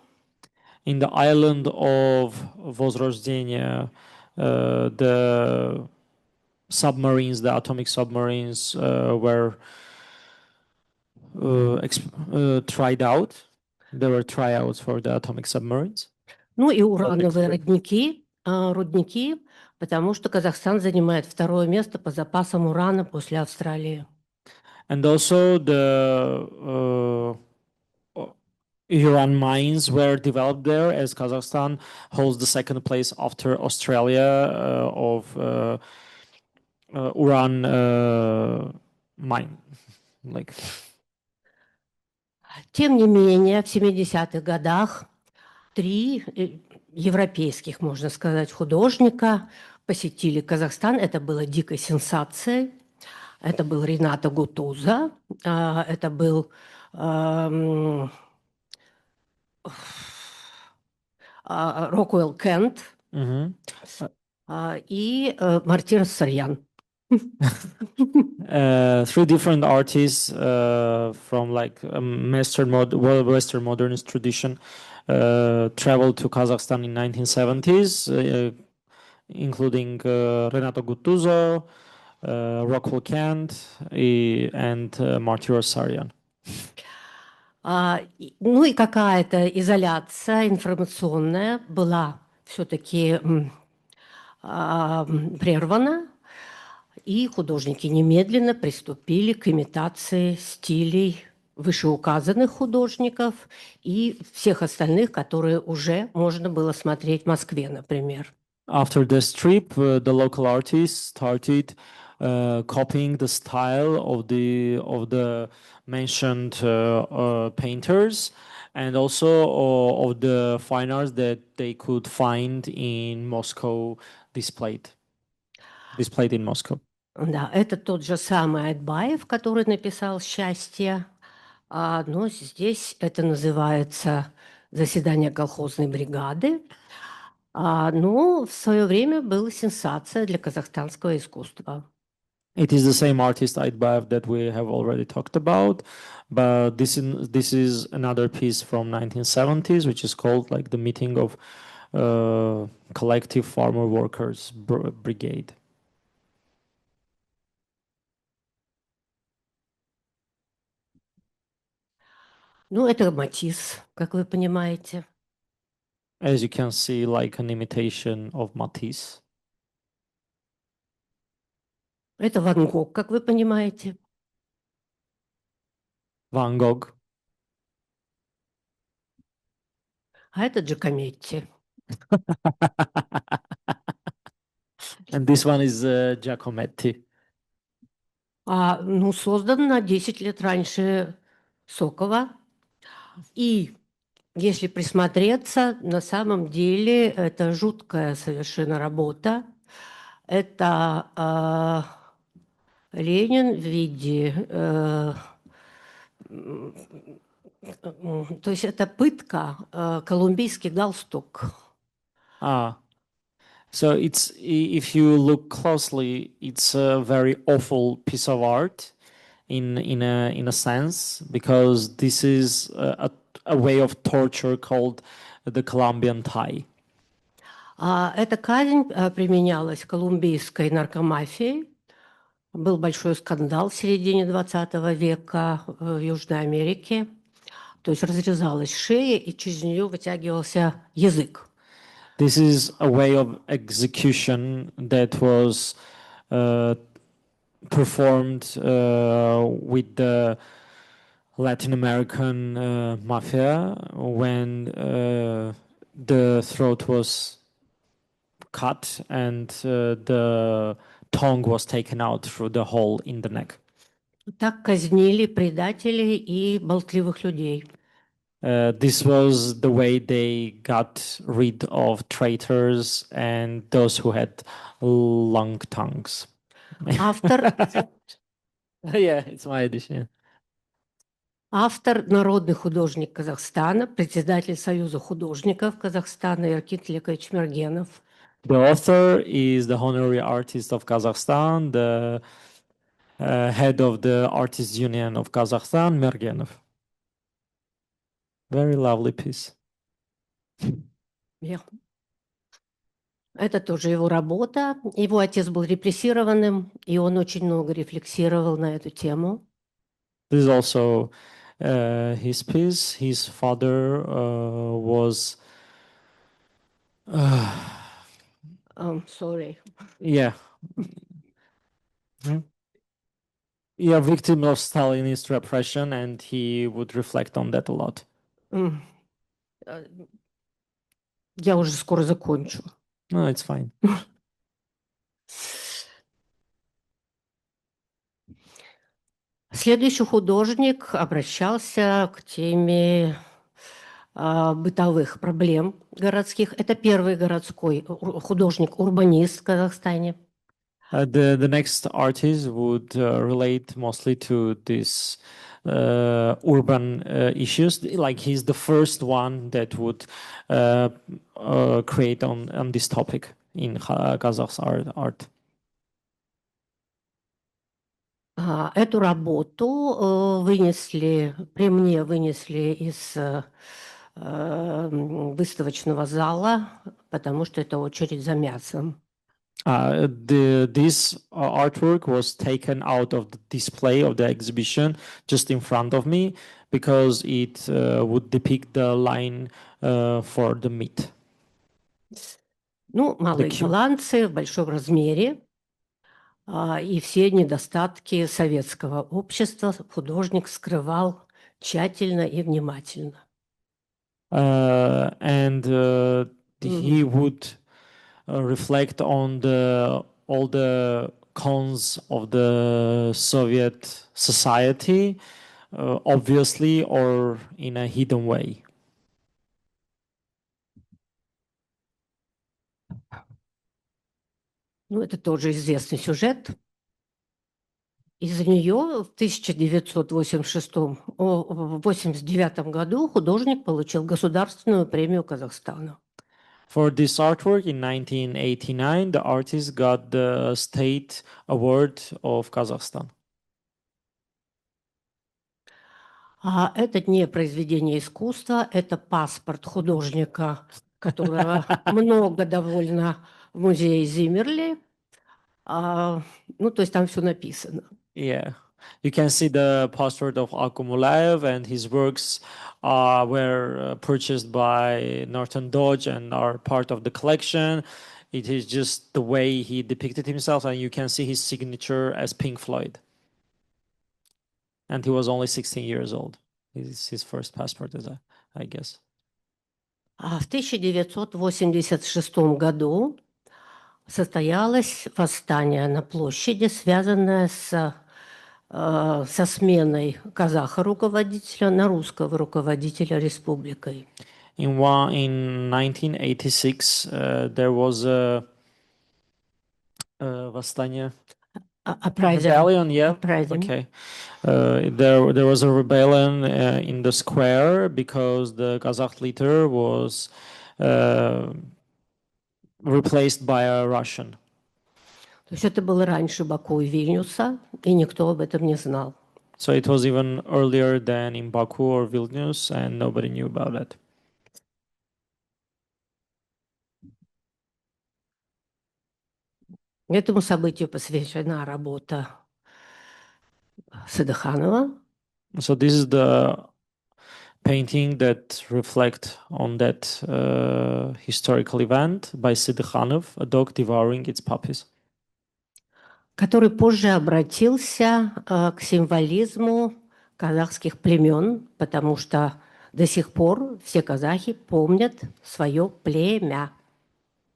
In the island of Возрождение, the submarines, the atomic submarines, were tried out. There were tryouts for the atomic submarines. Ну и урановые рудники, потому что Казахстан занимает 2-е место по запасам урана после Австралии. And also the Uran mines were developed there, as Kazakhstan holds the 2nd place after Australia of Uran mine. Тем не менее, в 70-х годах 3 европейских, можно сказать, художника посетили Казахстан. Это было дикой сенсацией. Это был Ренато Гутузо, это был Рокуэлл Кент и Мартирос Сарьян. 3 different artists from Western modernist tradition traveled to Kazakhstan in 1970s, including Renato Guttuso, Rockwell Kent and Martyros Saryan. Ну и какая-то изоляция информационная была все-таки прервана, и художники немедленно приступили к имитации стилей вышеуказанных художников и всех остальных, которые уже можно было смотреть в Москве, например. After this trip, the local artists started copying the style of the mentioned painters, and also of the fine arts that they could find in Moscow, displayed in Moscow. Да, это тот же самый Айтбаев, который написал «Счастье», но здесь это называется «Заседание колхозной бригады». Но в свое время была сенсация для казахстанского искусства. It is the same artist Ibraeva that we have already talked about, but this is another piece from 1970s, which is called like the meeting of collective farmer workers brigade. Ну, это Матисс, как вы понимаете. As you can see, like an imitation of Matisse. Это Ван Гог, как вы понимаете. Van Gogh. А это Джакометти. And this one is Giacometti. Ну, создан на 10 лет раньше Сокола. И если присмотреться, на самом деле это жуткая совершенно работа. Это Ленин в виде... то есть это пытка, колумбийский галстук. So it's, if you look closely, it's a very awful piece of art in a sense, because this is a way of torture called the Colombian tie. Эта казнь применялась колумбийской наркомафией. Был большой скандал в середине 20 века в Южной Америке. То есть разрезалась шея, и через нее вытягивался язык. This is a way of execution that was performed with the Latin American mafia when the throat was cut and the tongue was taken out through the hole in the neck. Так казнили предателей и болтливых людей. This was the way they got rid of traitors and those who had long tongues. Автор, Yeah, it's my edition. автор, народный художник Казахстана, председатель Союза художников Казахстана Еркин Тилекович Мергенов. The author is the honorary artist of Kazakhstan, the head of the Artists Union of Kazakhstan, Mergenov. Very lovely piece. Это тоже его работа. Его отец был репрессированным, и он очень много рефлексировал на эту тему. This is also his piece. His father was... Sorry. Yeah. Yeah, victim of Stalinist repression, and he would reflect on that a lot. Я уже скоро закончу. No, it's fine. Следующий художник обращался к теме бытовых проблем городских. Это первый городской художник-урбанист в Казахстане. The next artist would relate mostly to this urban issues. Like he's the first one that would create on this topic in Kazakh's art. Эту работу при мне вынесли из выставочного зала, потому что это очередь за мясом. This artwork was taken out of the display of the exhibition just in front of me because it would depict the line for the meat. Ну, малые голландцы в большом размере и все недостатки советского общества художник скрывал тщательно и внимательно. He would reflect on all the cons of the Soviet society, obviously or in a hidden way. Ну, это тоже известный сюжет. Из-за нее в 1989 году художник получил Государственную премию Казахстана. For this artwork in 1989, the artist got the State Award of Kazakhstan. Это не произведение искусства, это паспорт художника, которого много довольно в музее Зиммерли. Ну, то есть там все написано. Yeah. You can see the portrait of Akumulaev, and his works were purchased by Norton and are part of the collection. It is just the way he depicted himself, and you can see his signature as Pink Floyd. And he was only 16 years old. It's his first passport, I guess. В 1986 году состоялось восстание на площади, связанное со сменой казаха-руководителя на русского руководителя республикой. In 1986, there was a восстание. Rebellion, yeah. Okay. There was a rebellion in the square because the Kazakh leader was replaced by a Russian. То есть это было раньше Баку и Вильнюса, и никто об этом не знал. So it was even earlier than in Baku or Vilnius, and nobody knew about it. Этому событию посвящена работа Садыханова. So this is the painting that reflect on that historical event by Sidykhanov, a dog devouring its puppies. Который позже обратился к символизму казахских племен, потому что до сих пор все казахи помнят свое племя.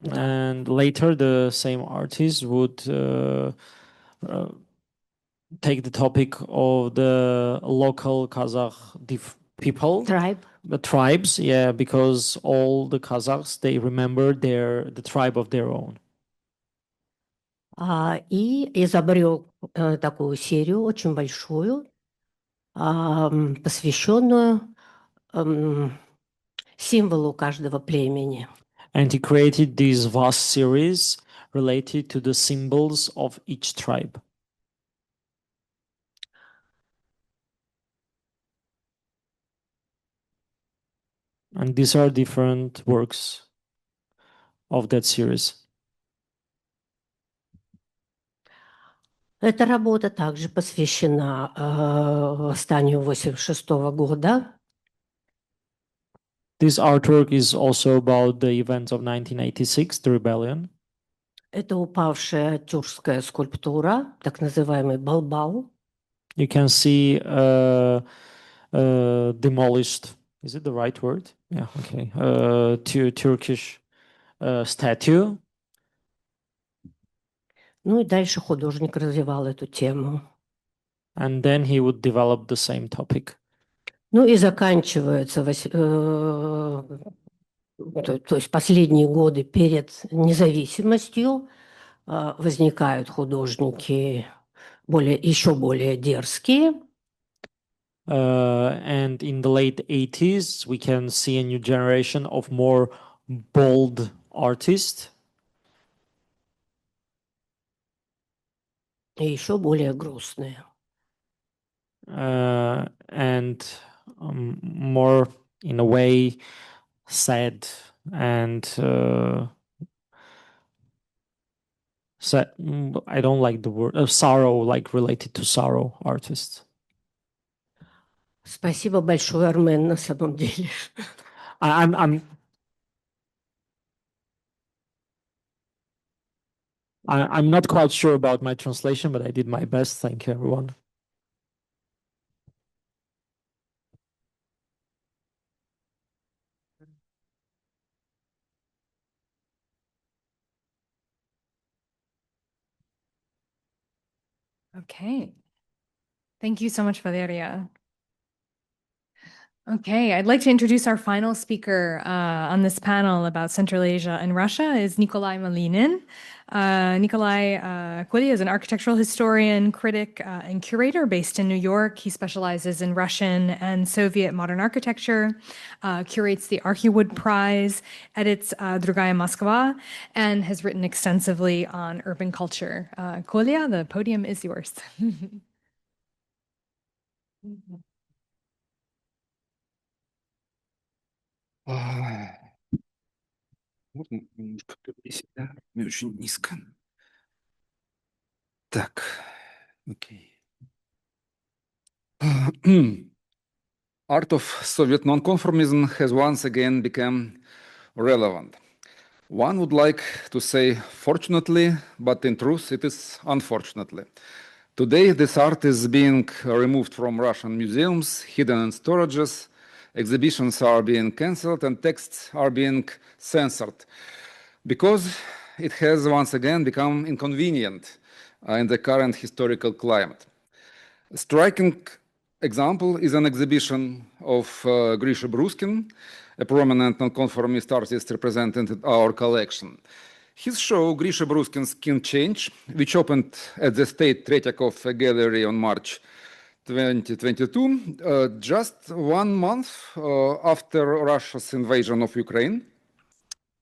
And later the same artist would take the topic of the local Kazakh people. The tribes, yeah, because all the Kazakhs, they remember the tribe of their own. И изобрел такую серию, очень большую, посвященную символу каждого племени. And he created this vast series related to the symbols of each tribe. And these are different works of that series. Эта работа также посвящена восстанию 1986 года. This artwork is also about the events of 1986, the rebellion. Это упавшая тюркская скульптура, так называемый балбал. You can see demolished, is it the right word? Yeah, okay. Turkish statue. Ну и дальше художник развивал эту тему. And then he would develop the same topic. Ну и заканчивается, то есть последние годы перед независимостью возникают художники еще более дерзкие. And in the late 80s, we can see a new generation of more bold artists. И еще более грустные. And more, in a way, sad and sad. I don't like the word sorrow, like related to sorrow artists. Спасибо большое, Армен, на самом деле. I'm not quite sure about my translation, but I did my best. Thank you, everyone. Okay. Thank you so much, Valeria. Okay, I'd like to introduce our final speaker on this panel about Central Asia and Russia is Nikolai Malinin. Nikolai is an architectural historian, critic, and curator based in New York. He specializes in Russian and Soviet modern architecture, curates the Archiwood Prize, edits Drugaya Moskva, and has written extensively on urban culture. Kolya, the podium is yours. Вот немножко приблизить, да? Не очень низко. Так, окей. Art of Soviet nonconformism has once again become relevant. One would like to say fortunately, but in truth it is unfortunately. Today this art is being removed from Russian museums, hidden in storages, exhibitions are being cancelled and texts are being censored because it has once again become inconvenient in the current historical climate. A striking example is an exhibition of Grisha Bruskin, a prominent nonconformist artist represented our collection. His show, Grisha Bruskin's Skin Change, which opened at the State Tretyakov Gallery on March 2022, just 1 month after Russia's invasion of Ukraine,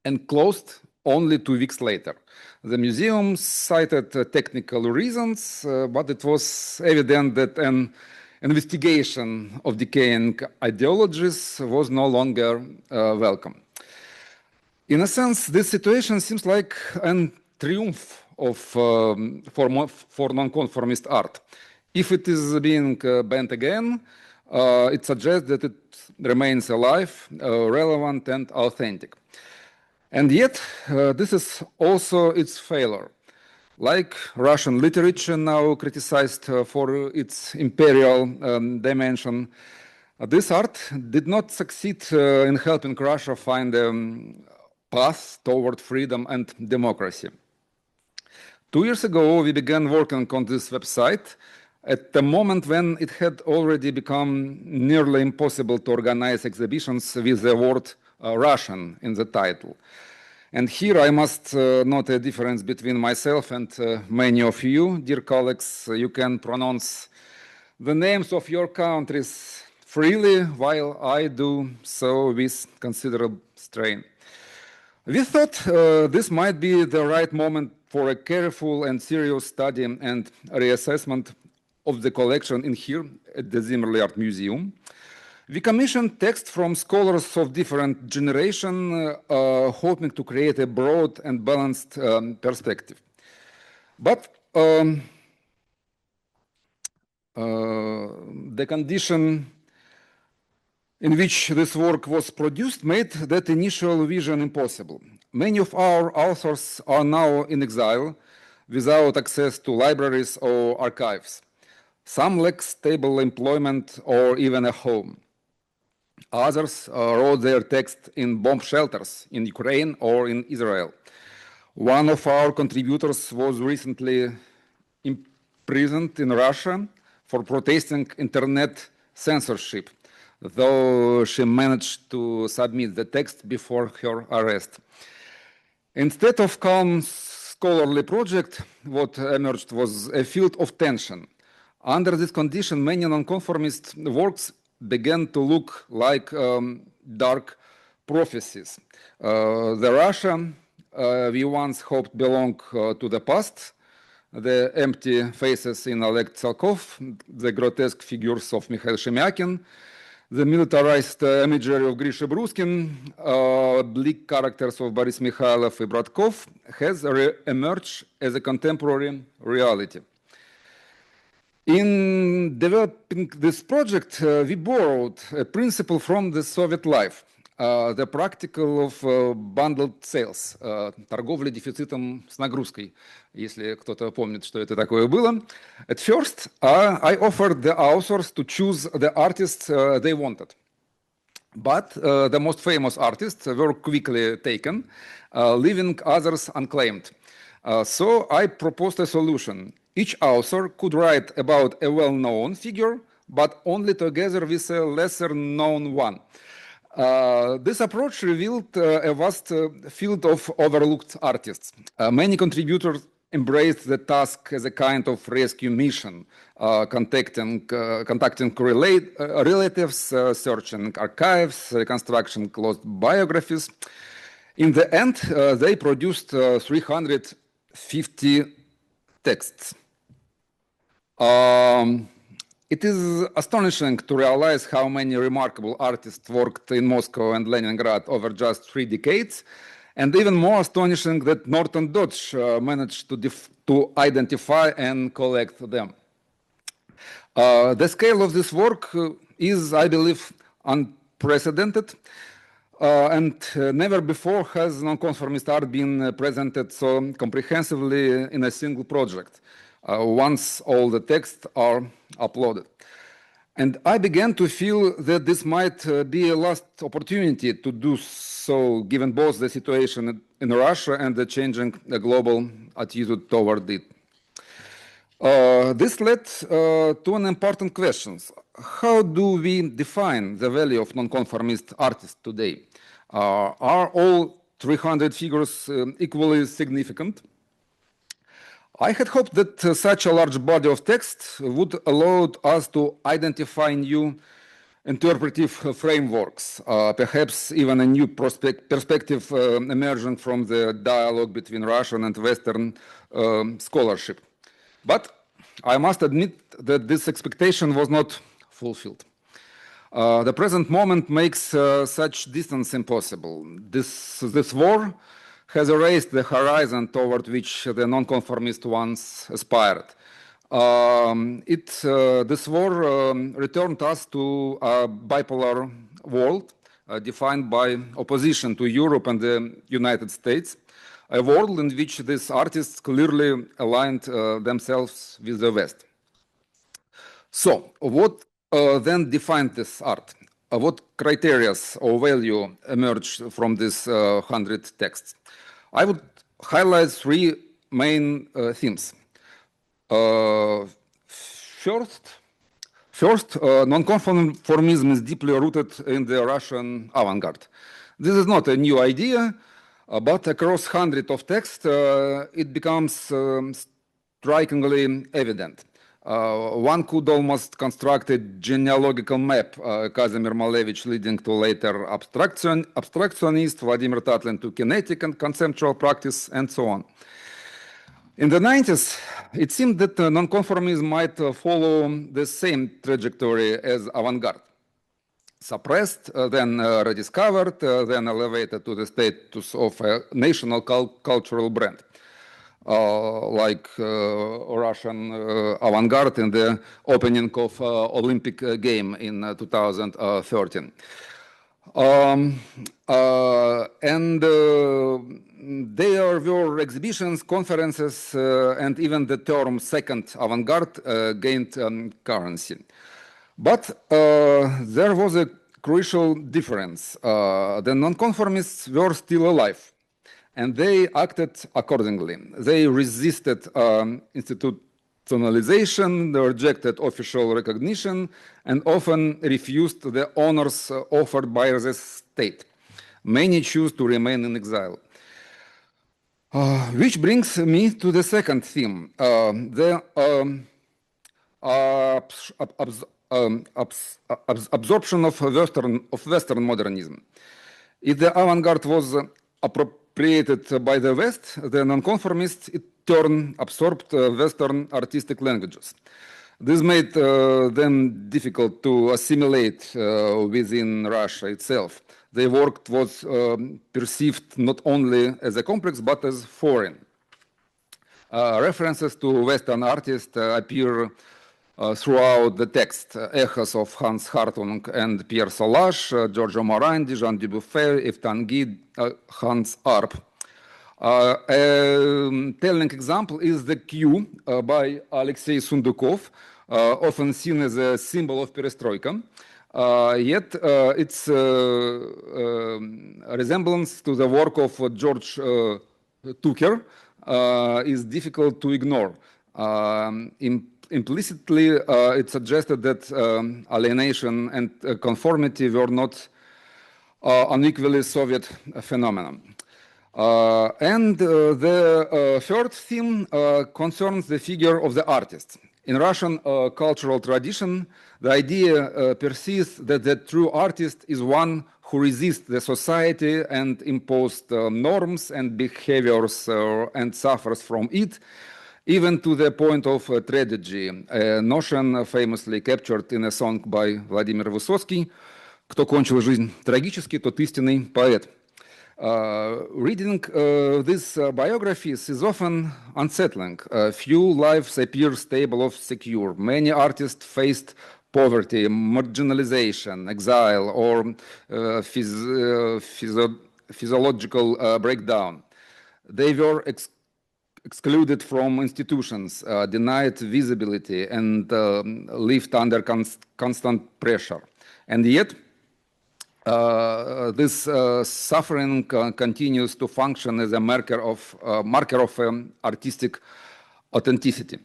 and closed only 2 weeks later. The museum cited technical reasons, but it was evident that an investigation of decaying ideologies was no longer welcome. In a sense, this situation seems like a triumph for nonconformist art. If it is being banned again, it suggests that it remains alive, relevant, and authentic. And yet, this is also its failure. Like Russian literature now criticized for its imperial dimension, this art did not succeed in helping Russia find a path toward freedom and democracy. 2 years ago, we began working on this website at the moment when it had already become nearly impossible to organize exhibitions with the word Russian in the title. And here I must note a difference between myself and many of you, dear colleagues. You can pronounce the names of your countries freely, while I do so with considerable strain. We thought this might be the right moment for a careful and serious study and reassessment of the collection in here at the Zimmerli Art Museum. We commissioned texts from scholars of different generations, hoping to create a broad and balanced perspective. But the condition in which this work was produced made that initial vision impossible. Many of our authors are now in exile without access to libraries or archives. Some lack stable employment or even a home. Others wrote their text in bomb shelters in Ukraine or in Israel. One of our contributors was recently imprisoned in Russia for protesting internet censorship, though she managed to submit the text before her arrest. Instead of calm scholarly project, what emerged was a field of tension. Under this condition, many nonconformist works began to look like dark prophecies. The Russia we once hoped belonged to the past, the empty faces in Oleg Tsalkov, the grotesque figures of Mikhail Shemyakin, the militarized imagery of Grisha Bruskin, bleak characters of Boris Mikhailov and Bratkov, has emerged as a contemporary reality. In developing this project, we borrowed a principle from the Soviet life, the practical of bundled sales, торговля дефицитом с нагрузкой, если кто-то помнит, что это такое было. At first, I offered the authors to choose the artists they wanted. But the most famous artists were quickly taken, leaving others unclaimed. So I proposed a solution. Each author could write about a well-known figure, but only together with a lesser-known one. This approach revealed a vast field of overlooked artists. Many contributors embraced the task as a kind of rescue mission, contacting relatives, searching archives, reconstructing closed biographies. In the end, they produced 350 texts. It is astonishing to realize how many remarkable artists worked in Moscow and Leningrad over just 3 decades, and even more astonishing that Norton Dodge managed to identify and collect them. The scale of this work is, I believe, unprecedented, and never before has nonconformist art been presented so comprehensively in a single project, once all the texts are uploaded. And I began to feel that this might be a last opportunity to do so, given both the situation in Russia and the changing global attitude toward it. This led to an important question. How do we define the value of nonconformist artists today? Are all 300 figures equally significant? I had hoped that such a large body of text would allow us to identify new interpretive frameworks, perhaps even a new perspective emerging from the dialogue between Russian and Western scholarship. But I must admit that this expectation was not fulfilled. The present moment makes such distance impossible. This war has erased the horizon toward which the nonconformist once aspired. This war returned us to a bipolar world defined by opposition to Europe and the United States, a world in which these artists clearly aligned themselves with the West. So, what then defined this art? What criteria or value emerged from these 100 texts? I would highlight 3 main themes. First, nonconformism is deeply rooted in the Russian avant-garde. This is not a new idea, but across hundreds of texts, it becomes strikingly evident. One could almost construct a genealogical map, Kazimir Malevich leading to later abstractionist, Vladimir Tatlin to kinetic and conceptual practice, and so on. In the 90s, it seemed that nonconformism might follow the same trajectory as avant-garde. Suppressed, then rediscovered, then elevated to the status of a national cultural brand. Like Russian avant-garde in the opening of Olympic game in 2013. And there were exhibitions, conferences, and even the term second avant-garde gained currency. But there was a crucial difference. The nonconformists were still alive, and they acted accordingly. They resisted institutionalization, they rejected official recognition, and often refused the honors offered by the state. Many choose to remain in exile. Which brings me to the second theme, the absorption of Western modernism. If the avant-garde was appropriated by the West, the nonconformists in turn absorbed Western artistic languages. This made them difficult to assimilate within Russia itself. Their work was perceived not only as a complex but as foreign. References to Western artists appear throughout the text. Echoes of Hans Hartung and Pierre Soulages, Giorgio Morandi, Jean Dubuffet, Yves Tanguy, Hans Arp. A telling example is the Q by Alexei Sundukov, often seen as a symbol of perestroika. Yet its resemblance to the work of George Tucker is difficult to ignore. Implicitly, it suggested that alienation and conformity were not unequally Soviet phenomenon. The third theme concerns the figure of the artist. In Russian cultural tradition, the idea persists that the true artist is one who resists the society and imposed norms and behaviors and suffers from it, even to the point of tragedy, a notion famously captured in a song by Vladimir Vysotsky: «Кто кончил жизнь трагически, тот истинный поэт». Reading these biographies is often unsettling. Few lives appear stable or secure. Many artists faced poverty, marginalization, exile, or physiological breakdown. They were excluded from institutions, denied visibility, and lived under constant pressure. And yet, this suffering continues to function as a marker of artistic authenticity.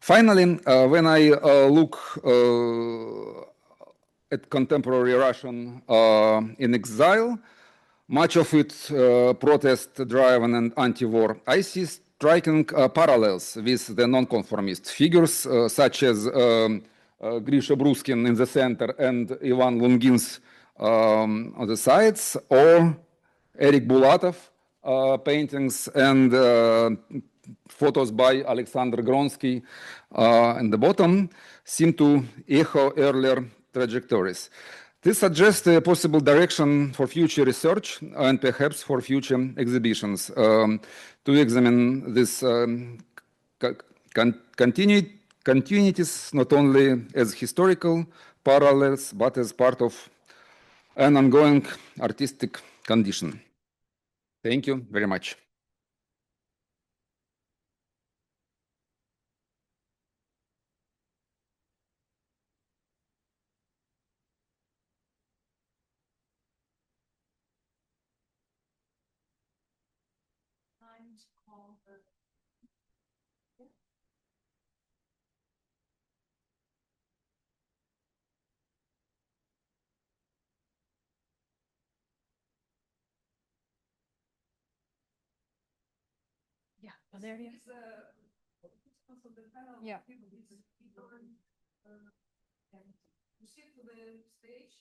Finally, when I look at contemporary Russian in exile, much of it protest-driven and anti-war, I see striking parallels with the nonconformist figures such as Grisha Bruskin in the center and Ivan Lungin's on the sides, or Eric Bulatov paintings and photos by Alexander Gronsky in the bottom seem to echo earlier trajectories. This suggests a possible direction for future research and perhaps for future exhibitions to examine this continuities not only as historical parallels but as part of an ongoing artistic condition. Thank you very much. Yeah, Valeria. Yeah. You sit to the stage,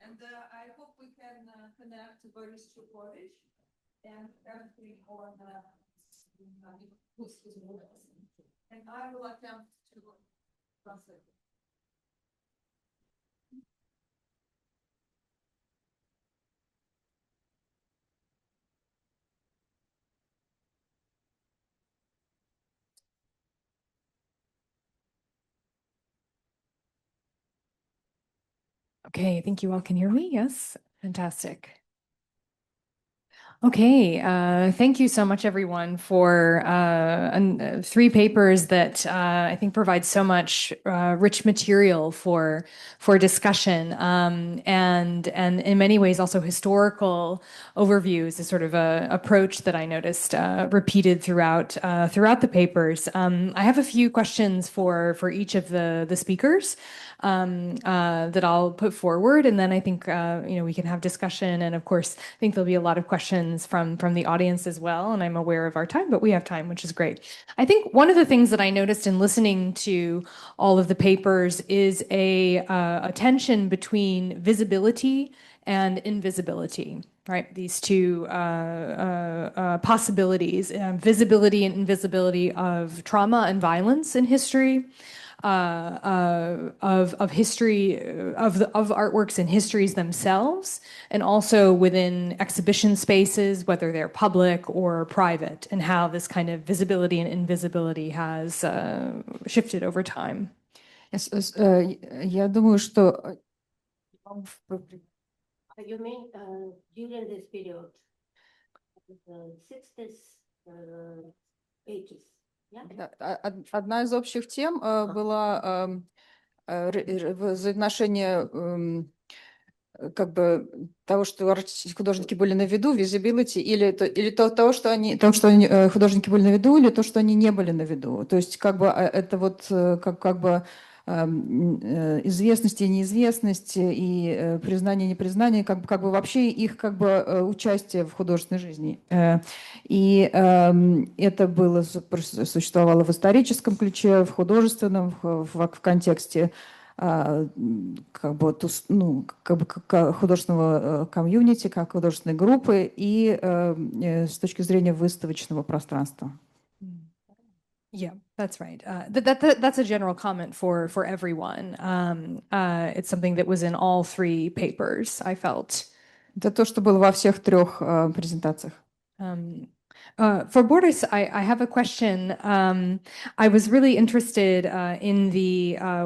and I hope we can connect Boris Chukhovich and everything on his movements. And I will attempt to translate it. Okay, I think you all can hear me. Yes, fantastic. Okay, thank you so much, everyone, for 3 papers that I think provide so much rich material for discussion, and in many ways also historical overviews, a sort of a approach that I noticed repeated throughout the papers. I have a few questions for each of the speakers that I'll put forward, and then I think we can have discussion, and of course I think there'll be a lot of questions from the audience as well, and I'm aware of our time, but we have time, which is great. I think one of the things that I noticed in listening to all of the papers is a tension between visibility and invisibility, right? These two possibilities, visibility and invisibility of trauma and violence in history, of history, of artworks and histories themselves, and also within exhibition spaces, whether they're public or private, and how this kind of visibility and invisibility has shifted over time. Я думаю, что You mean during this period, the 60s, 80s? Одна из общих тем была взаимоотношение как бы того, что художники были на виду, visibility, или того, что художники были на виду, или то, что они не были на виду. То есть как бы это вот как бы известность и неизвестность, и признание и непризнание, как бы вообще их как бы участие в художественной жизни. И это было, существовало в историческом ключе, в художественном, в контексте как бы, ну, как бы художественного комьюнити, как художественной группы и с точки зрения выставочного пространства. Yeah, that's right. That's a general comment for everyone. It's something that was in all three papers, I felt. Это то, что было во всех трех презентациях. For Boris, I have a question. I was really interested in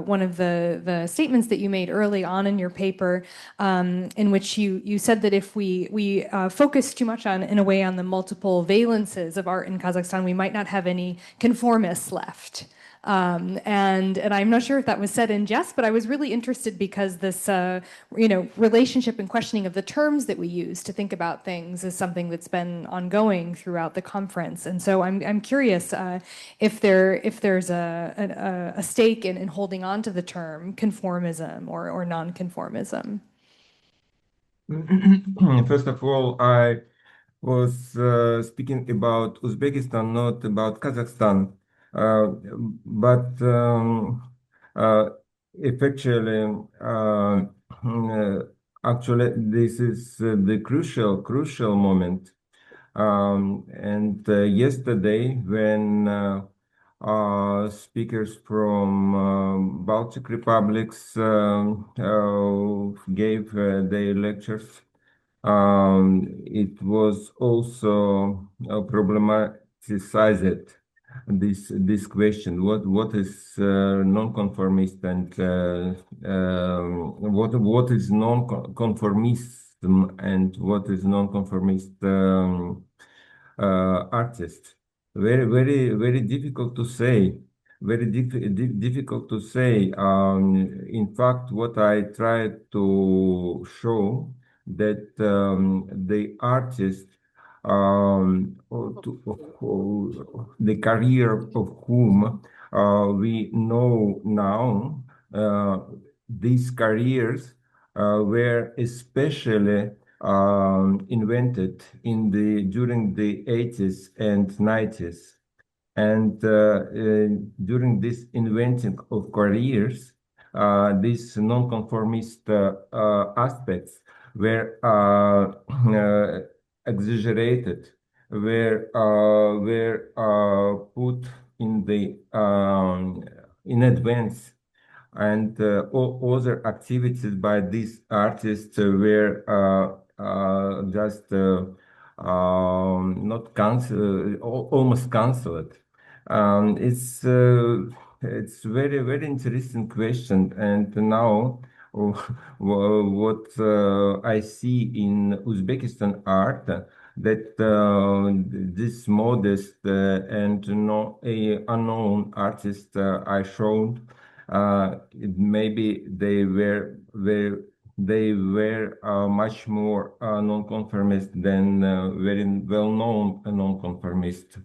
one of the statements that you made early on in your paper, in which you said that if we focus too much in a way on the multiple valences of art in Kazakhstan, we might not have any conformists left. And I'm not sure if that was said in jest, but I was really interested because this, relationship and questioning of the terms that we use to think about things is something that's been ongoing throughout the conference. And so I'm curious if there's a stake in holding on to the term conformism or non-conformism. First of all, I was speaking about Uzbekistan, not about Kazakhstan. But effectively, actually, this is the crucial moment. And yesterday, when speakers from Baltic republics gave their lectures, it was also problematized this question: what is nonconformist and what is nonconformism and what is nonconformist artist? Very difficult to say. Very difficult to say. In fact, what I tried to show that the artist, the career of whom we know now, these careers were especially invented during the 80s and 90s. And during this inventing of careers, these nonconformist aspects were exaggerated, were put in advance, and all other activities by these artists were just not almost cancelled. It's very interesting question, and now what I see in Uzbekistan art, that this modest and unknown artist I showed, maybe they were much more nonconformist than very well-known nonconformist.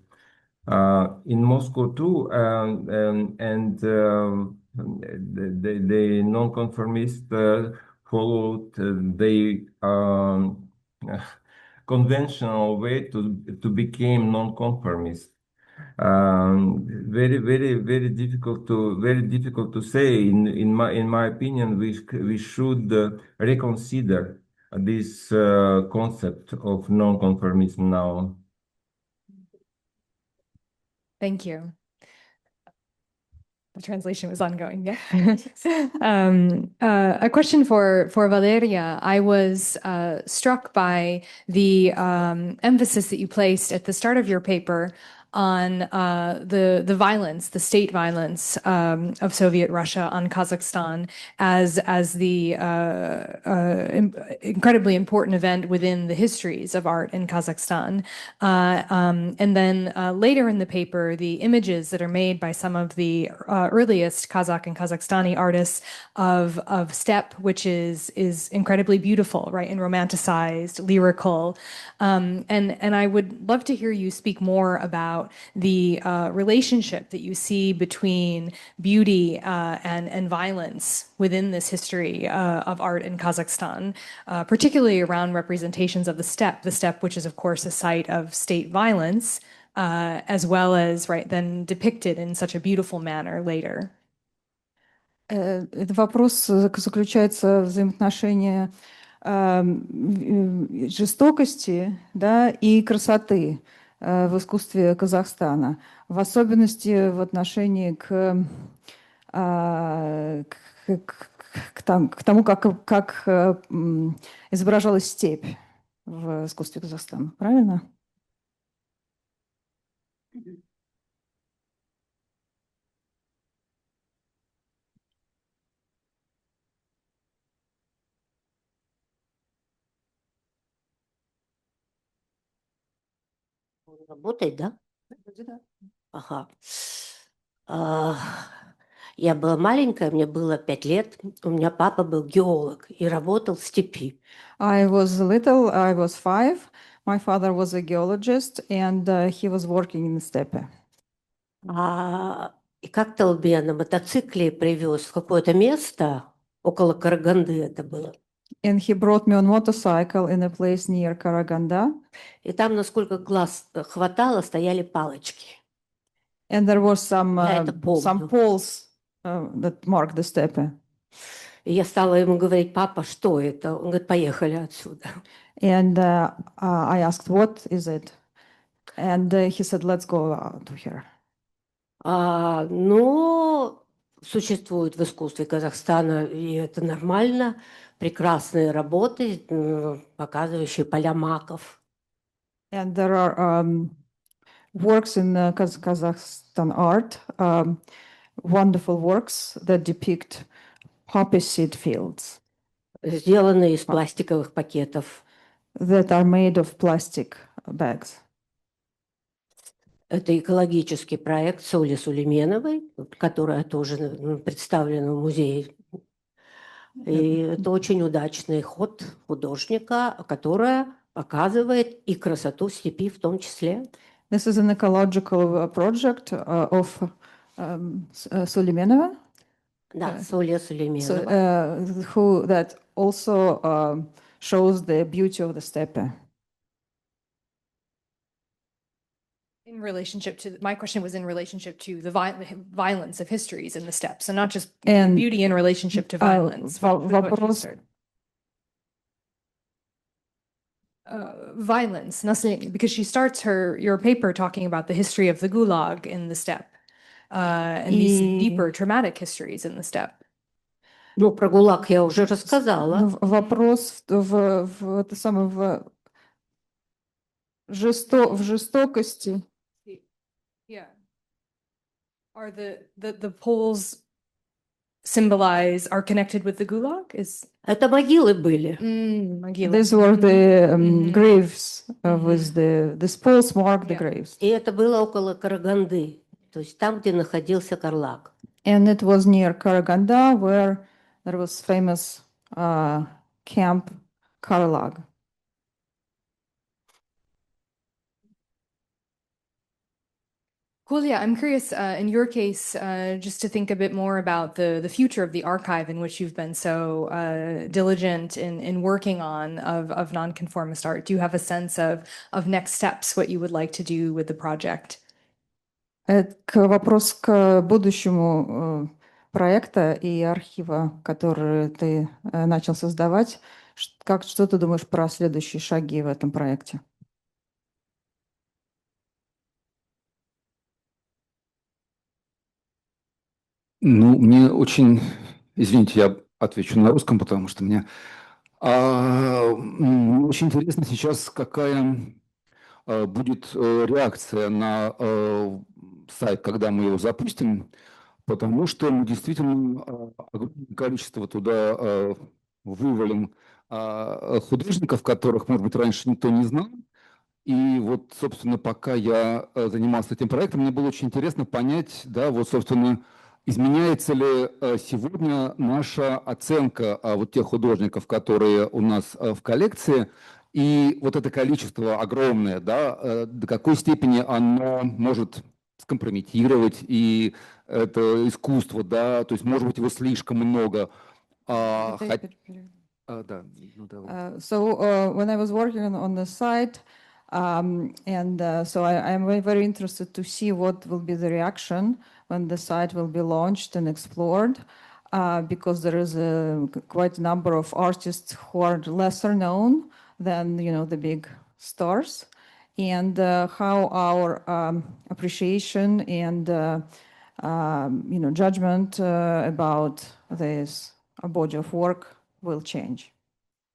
In Moscow too, and the nonconformist followed the conventional way to become nonconformist. Very difficult to say. In my opinion, we should reconsider this concept of nonconformism now. Thank you. The translation was ongoing, yeah. A question for Valeria. I was struck by the emphasis that you placed at the start of your paper on the violence, the state violence of Soviet Russia on Kazakhstan as the incredibly important event within the histories of art in Kazakhstan. And then later in the paper, the images that are made by some of the earliest Kazakh and Kazakhstani artists of steppe, which is incredibly beautiful, right, and romanticized, lyrical. And I would love to hear you speak more about about the relationship that you see between beauty and violence within this history of art in Kazakhstan, particularly around representations of the steppe, which is, of course, a site of state violence, as well as, right, then depicted in such a beautiful manner later. Этот вопрос заключается в взаимоотношении жестокости, да, и красоты в искусстве Казахстана, в особенности в отношении к тому, как изображалась степь в искусстве Казахстана. Правильно? Работает, да? Ага. Я была маленькая, мне было 5 лет. У меня папа был геолог и работал в степи. I was little, I was 5. My father was a geologist, and he was working in the steppe. И как-то он меня на мотоцикле привез в какое-то место, около Караганды это было. And he brought me on motorcycle in a place near Karaganda. И там, насколько глаз хватало, стояли палочки. And there was some помню. poles that marked the steppe. И я стала ему говорить: папа, что это? Он говорит: поехали отсюда. And I asked, what is it? And he said, let's go out of here. Но существуют в искусстве Казахстана, и это нормально, прекрасные работы, показывающие поля маков. And there are works in Kazakhstan art, wonderful works that depict poppy seed fields. Сделанные из пластиковых пакетов. That are made of plastic bags. Это экологический проект Соли Сулейменовой, которая тоже представлена в музее. И это очень удачный ход художника, которая показывает и красоту степи в том числе. This is an ecological project of Сулейменова. Да, Соля Сулейменова. Who that also shows the beauty of the steppe. In relationship to, my question was in relationship to the violence of histories in the steppes, so not just beauty in relationship to violence. Violence, because she starts your paper talking about the history of the Gulag in the steppe, and these deeper traumatic histories in the steppe. Ну, про ГУЛАГ я уже рассказала. Вопрос в жестокости. Yeah. Are the poles are connected with the Gulag? Это могилы были. Могилы. These were the graves with the poles mark the graves. И это было около Караганды, то есть там, где находился Карлаг. And it was near Karaganda, where there was famous camp Karlag. Julia, I'm curious, in your case, just to think a bit more about the future of the archive in which you've been so diligent in working on of nonconformist art. Do you have a sense of next steps, what you would like to do with the project? Вопрос к будущему проекта и архива, который ты начал создавать. Что ты думаешь про следующие шаги в этом проекте? Ну, мне очень... Извините, я отвечу на русском, потому что мне очень интересно сейчас, какая будет реакция на сайт, когда мы его запустим, потому что мы действительно огромное количество туда вывалим художников, которых, может быть, раньше никто не знал. И вот, собственно, пока я занимался этим проектом, мне было очень интересно понять, да, вот, собственно, изменяется ли сегодня наша оценка вот тех художников, которые у нас в коллекции, И вот это количество огромное, да, до какой степени оно может скомпрометировать и это искусство, да, то есть, может быть, его слишком много. Да, ну давай. So when I was working on the site, so I'm very, very interested to see what will be the reaction when the site will be launched and explored, because there is quite a number of artists who are lesser known than the big stars, and how our appreciation and judgment about this body of work will change.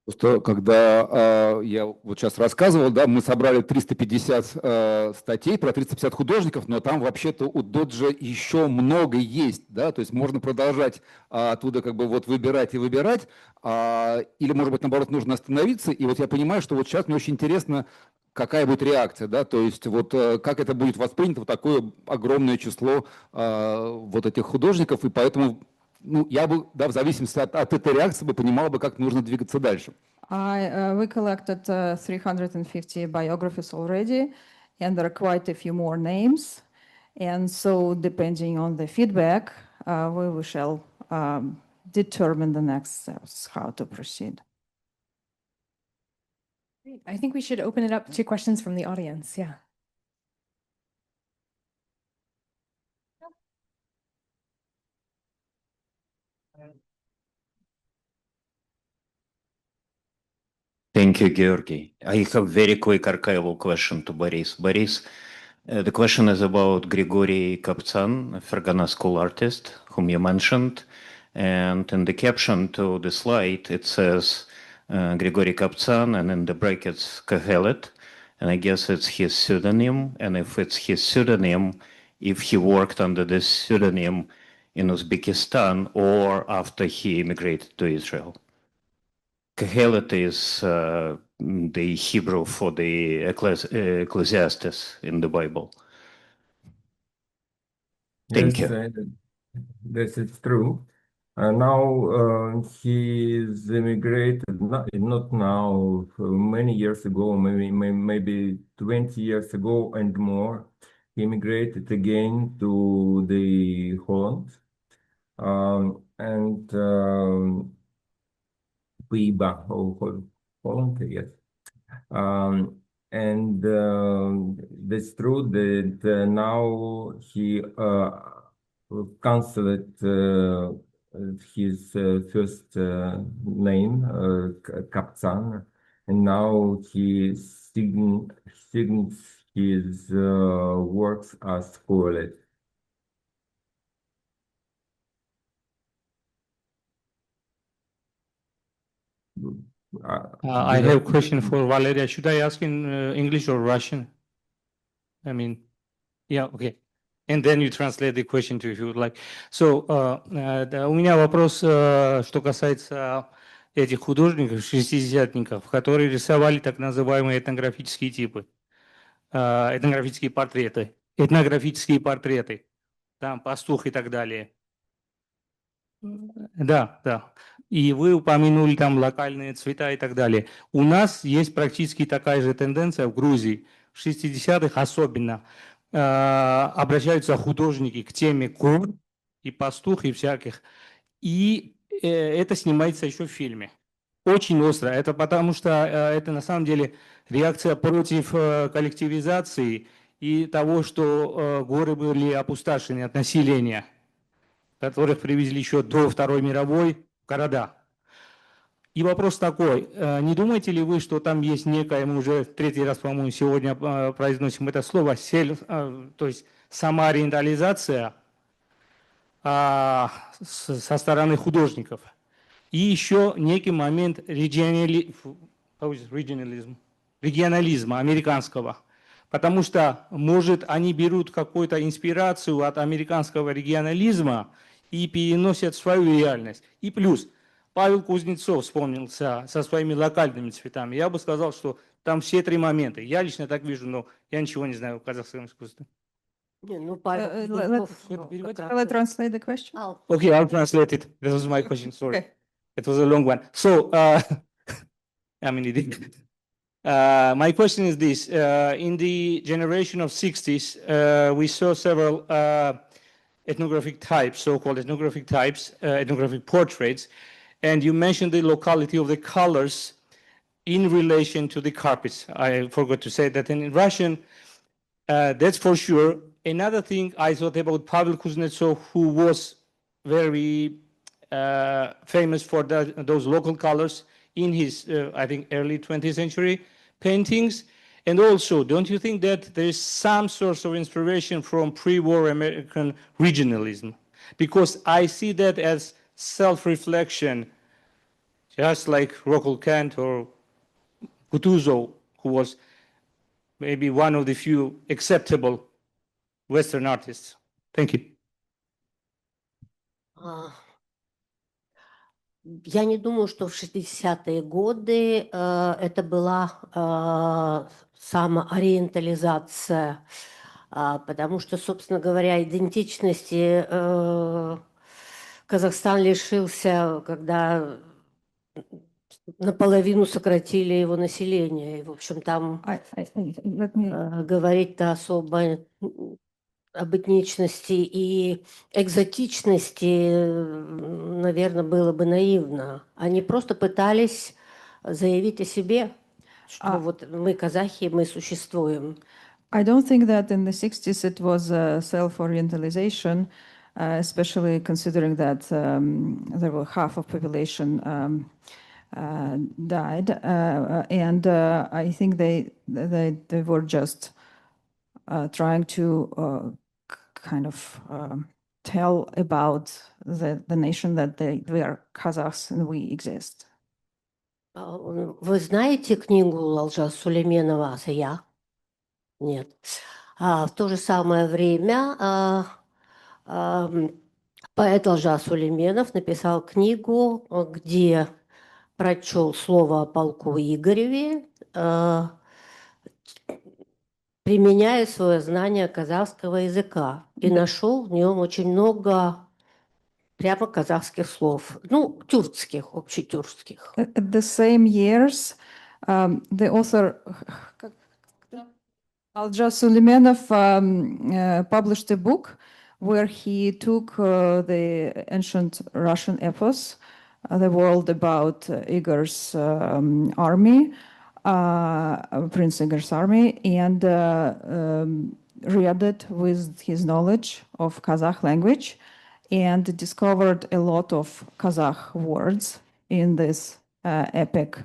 Просто когда я вот сейчас рассказывал, да, мы собрали 350 статей про 350 художников, но там вообще-то у Доджа еще много есть, да, то есть можно продолжать оттуда как бы вот выбирать и выбирать, или, может быть, наоборот, нужно остановиться, и вот я понимаю, что вот сейчас мне очень интересно, какая будет реакция, да, то есть вот как это будет воспринято, вот такое огромное число вот этих художников, и поэтому ну, я бы, да, в зависимости от этой реакции бы понимал бы, как нужно двигаться дальше. We collected 350 biographies already, and there are quite a few more names. And so, depending on the feedback, we shall determine the next steps, how to proceed. I think we should open it up to questions from the audience. Yeah. Thank you, Georgi. I have very quick archival question to Boris. Boris, the question is about Grigory Kaptsan, a Fergana school artist, whom you mentioned. And in the caption to the slide, it says Grigory Kaptsan, and in the brackets, Kahelet. And I guess it's his pseudonym. And if it's his pseudonym, if he worked under this pseudonym in Uzbekistan or after he immigrated to Israel. Kahelet is the Hebrew for the Ecclesiastes in the Bible. Thank you. This is true. Now he's immigrated, not now, many years ago, maybe 20 years ago and more. He immigrated again to the Holland. Holland, yes. That's true that now he canceled his first name, Kaptsan, and now he signs his works as Kohelet. I have a question for Valeria. Should I ask in English or Russian? I mean, yeah, okay. And then you translate the question to if you would like. So, у меня вопрос, что касается этих художников, шестидесятников, которые рисовали так называемые этнографические типы, этнографические портреты, там, пастух и так далее. Да, да. И вы упомянули там локальные цвета и так далее. У нас есть практически такая же тенденция в Грузии. В 60-х особенно обращаются художники к теме кур и пастух и всяких. И это снимается еще в фильме. Очень остро. Это потому что это на самом деле реакция против коллективизации и того, что горы были опустошены от населения, которых привезли еще до Второй мировой в города. И вопрос такой, не думаете ли вы, что там есть некая, мы уже в третий раз, по-моему, сегодня произносим это слово, то есть самоориентализация со стороны художников. И еще некий момент регионализма американского. Потому что, может, они берут какую-то инспирацию от американского регионализма и переносят в свою реальность. И плюс, Павел Кузнецов вспомнился со своими локальными цветами. Я бы сказал, что там все три момента. Я лично так вижу, но я ничего не знаю в казахском искусстве. Let's translate the question. Okay, I'll translate it. That was my question, sorry. Okay. It was a long one. So, I mean, My question is this. In the generation of 60s, we saw several ethnographic types, so-called ethnographic types, ethnographic portraits, and you mentioned the locality of the colors in relation to the carpets. I forgot to say that in Russian, that's for sure. Another thing I thought about Pavel Kuznetsov, who was very famous for those local colors in his, I think, early 20th century paintings. And also, don't you think that there is some source of inspiration from pre-war American regionalism? Because I see that as self-reflection, just like Rocco Kant or Kutuzov, who was maybe one of the few acceptable Western artists. Thank you. Я не думаю, что в 60-е годы это была самоориентализация, потому что, собственно говоря, идентичности Казахстан лишился, когда наполовину сократили его население. И, в общем, там говорить-то особо об этничности и экзотичности, наверное, было бы наивно. Они просто пытались заявить о себе, что вот мы казахи, мы существуем. I don't think that in the 60s it was self-orientalization, especially considering that there were half of population died, and I think they were just trying to kind of tell about the nation that they are Kazakhs and we exist. Вы знаете книгу Ладжа Сулейменова «Я»? Нет. В то же самое время поэт Ладжа Сулейменов написал книгу, где прочел слово о полку Игореве, применяя свое знание казахского языка, и нашел в нем очень много прямо казахских слов, ну, тюркских, общетюркских. At the same years, the author Alja Suleimanov published a book where he took the ancient Russian epos, the world about Igor's army, Prince Igor's army, and read it with his knowledge of Kazakh language, and discovered a lot of Kazakh words in this epic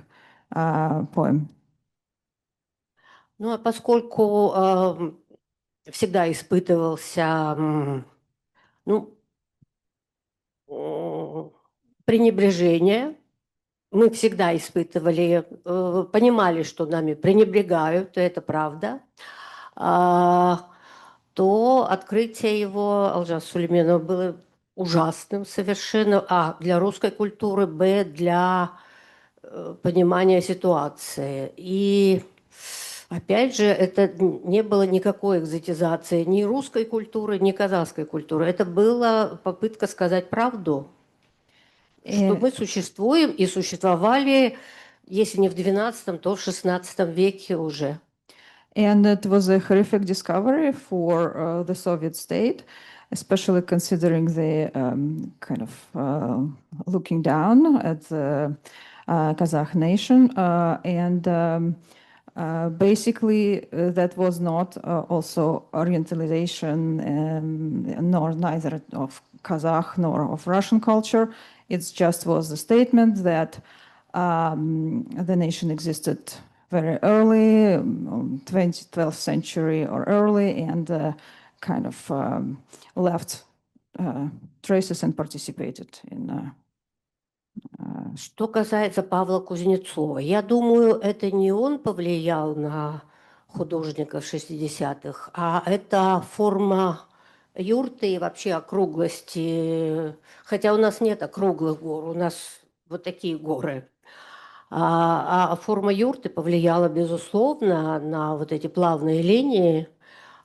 poem. Ну, а поскольку всегда испытывался пренебрежение, мы всегда испытывали, понимали, что нами пренебрегают, это правда, то открытие его Алжа Сулейменова было ужасным совершенно, для русской культуры, для понимания ситуации. И опять же, это не было никакой экзотизации ни русской культуры, ни казахской культуры. Это была попытка сказать правду, что мы существуем и существовали, если не в XII, то в XVI веке уже. And it was a horrific discovery for the Soviet state, especially considering the kind of looking down at the Kazakh nation. And basically, that was not also orientalization, nor neither of Kazakh nor of Russian culture. It just was the statement that the nation existed very early, 12th century or early, and kind of left traces and participated in. Что касается Павла Кузнецова, я думаю, это не он повлиял на художников 60-х, а это форма юрты и вообще округлости. Хотя у нас нет округлых гор, у нас вот такие горы. А форма юрты повлияла, безусловно, на вот эти плавные линии.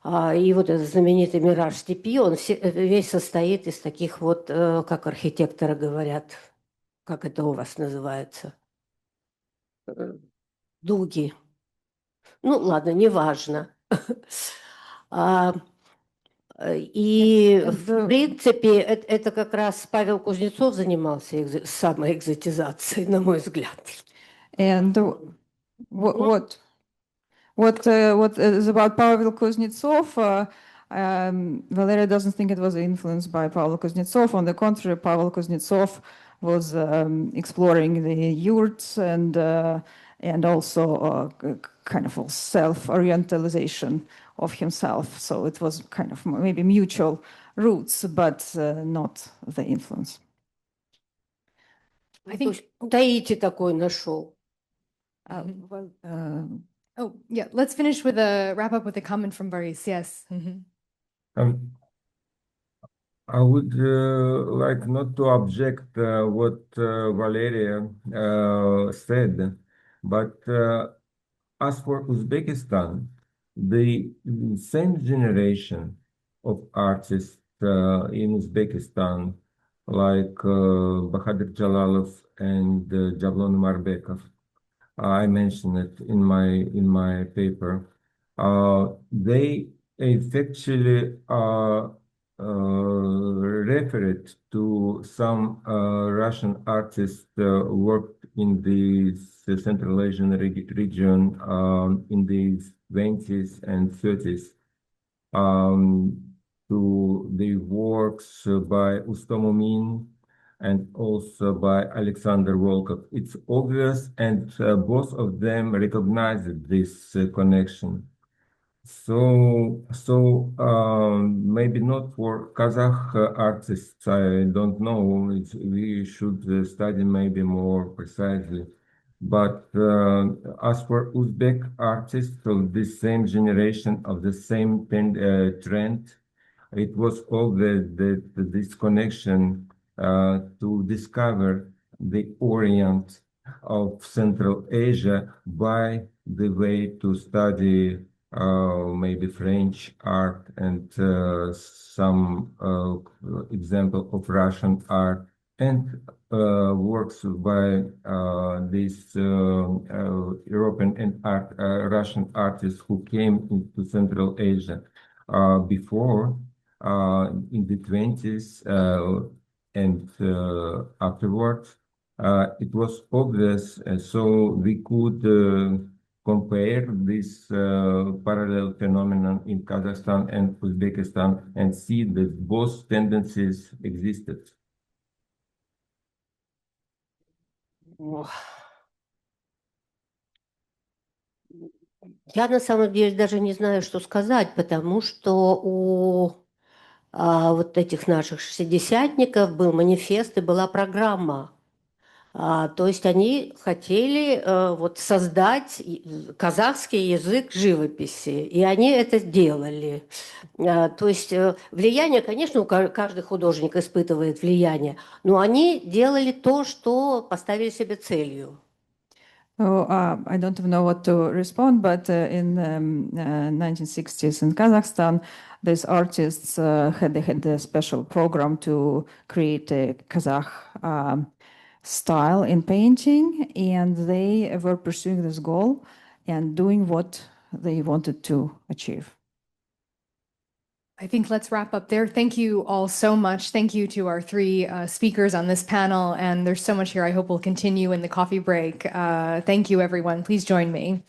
И вот этот знаменитый мираж степи, он весь состоит из таких вот, как архитекторы говорят, как это у вас называется, дуги. Ну, ладно, неважно. И, в принципе, это как раз Павел Кузнецов занимался самоэкзотизацией, на мой взгляд. And what is about Pavel Kuznetsov? Valeria doesn't think it was influenced by Pavel Kuznetsov. On the contrary, Pavel Kuznetsov was exploring the yurts and also kind of self-orientalization of himself. So it was kind of maybe mutual roots, but not the influence. I think Таити такой нашел. Oh, yeah. Let's finish with a wrap up with a comment from Boris. Yes. I would like not to object what Valeria said, but as for Uzbekistan, the same generation of artists in Uzbekistan, like Bahadur Jalalov and Jablon Marbekov, I mentioned it in my paper. They effectively referred to some Russian artists worked in the Central Asian region in the 20s and 30s to the works by Ustomomin and also by Alexander Volkov. It's obvious, and both of them recognized this connection. So maybe not for Kazakh artists, I don't know. We should study maybe more precisely. But as for Uzbek artists of the same generation, of the same trend, it was obvious that this connection to discover the Orient of Central Asia by the way to study maybe French art and some example of Russian art and works by these European and Russian artists who came into Central Asia before in the 20s and afterwards. It was obvious, so we could compare this parallel phenomenon in Kazakhstan and Uzbekistan and see that both tendencies existed. Я на самом деле даже не знаю, что сказать, потому что у вот этих наших шестидесятников был манифест и была программа. То есть они хотели вот создать казахский язык живописи, и они это делали. То есть влияние, конечно, каждый художник испытывает влияние, но они делали то, что поставили себе целью. Oh, I don't even know what to respond, but in the 1960s in Kazakhstan, these artists had a special program to create a Kazakh style in painting, and they were pursuing this goal and doing what they wanted to achieve. I think let's wrap up there. Thank you all so much. Thank you to our three speakers on this panel. And there's so much here I hope will continue in the coffee break. Thank you, everyone. Please join me.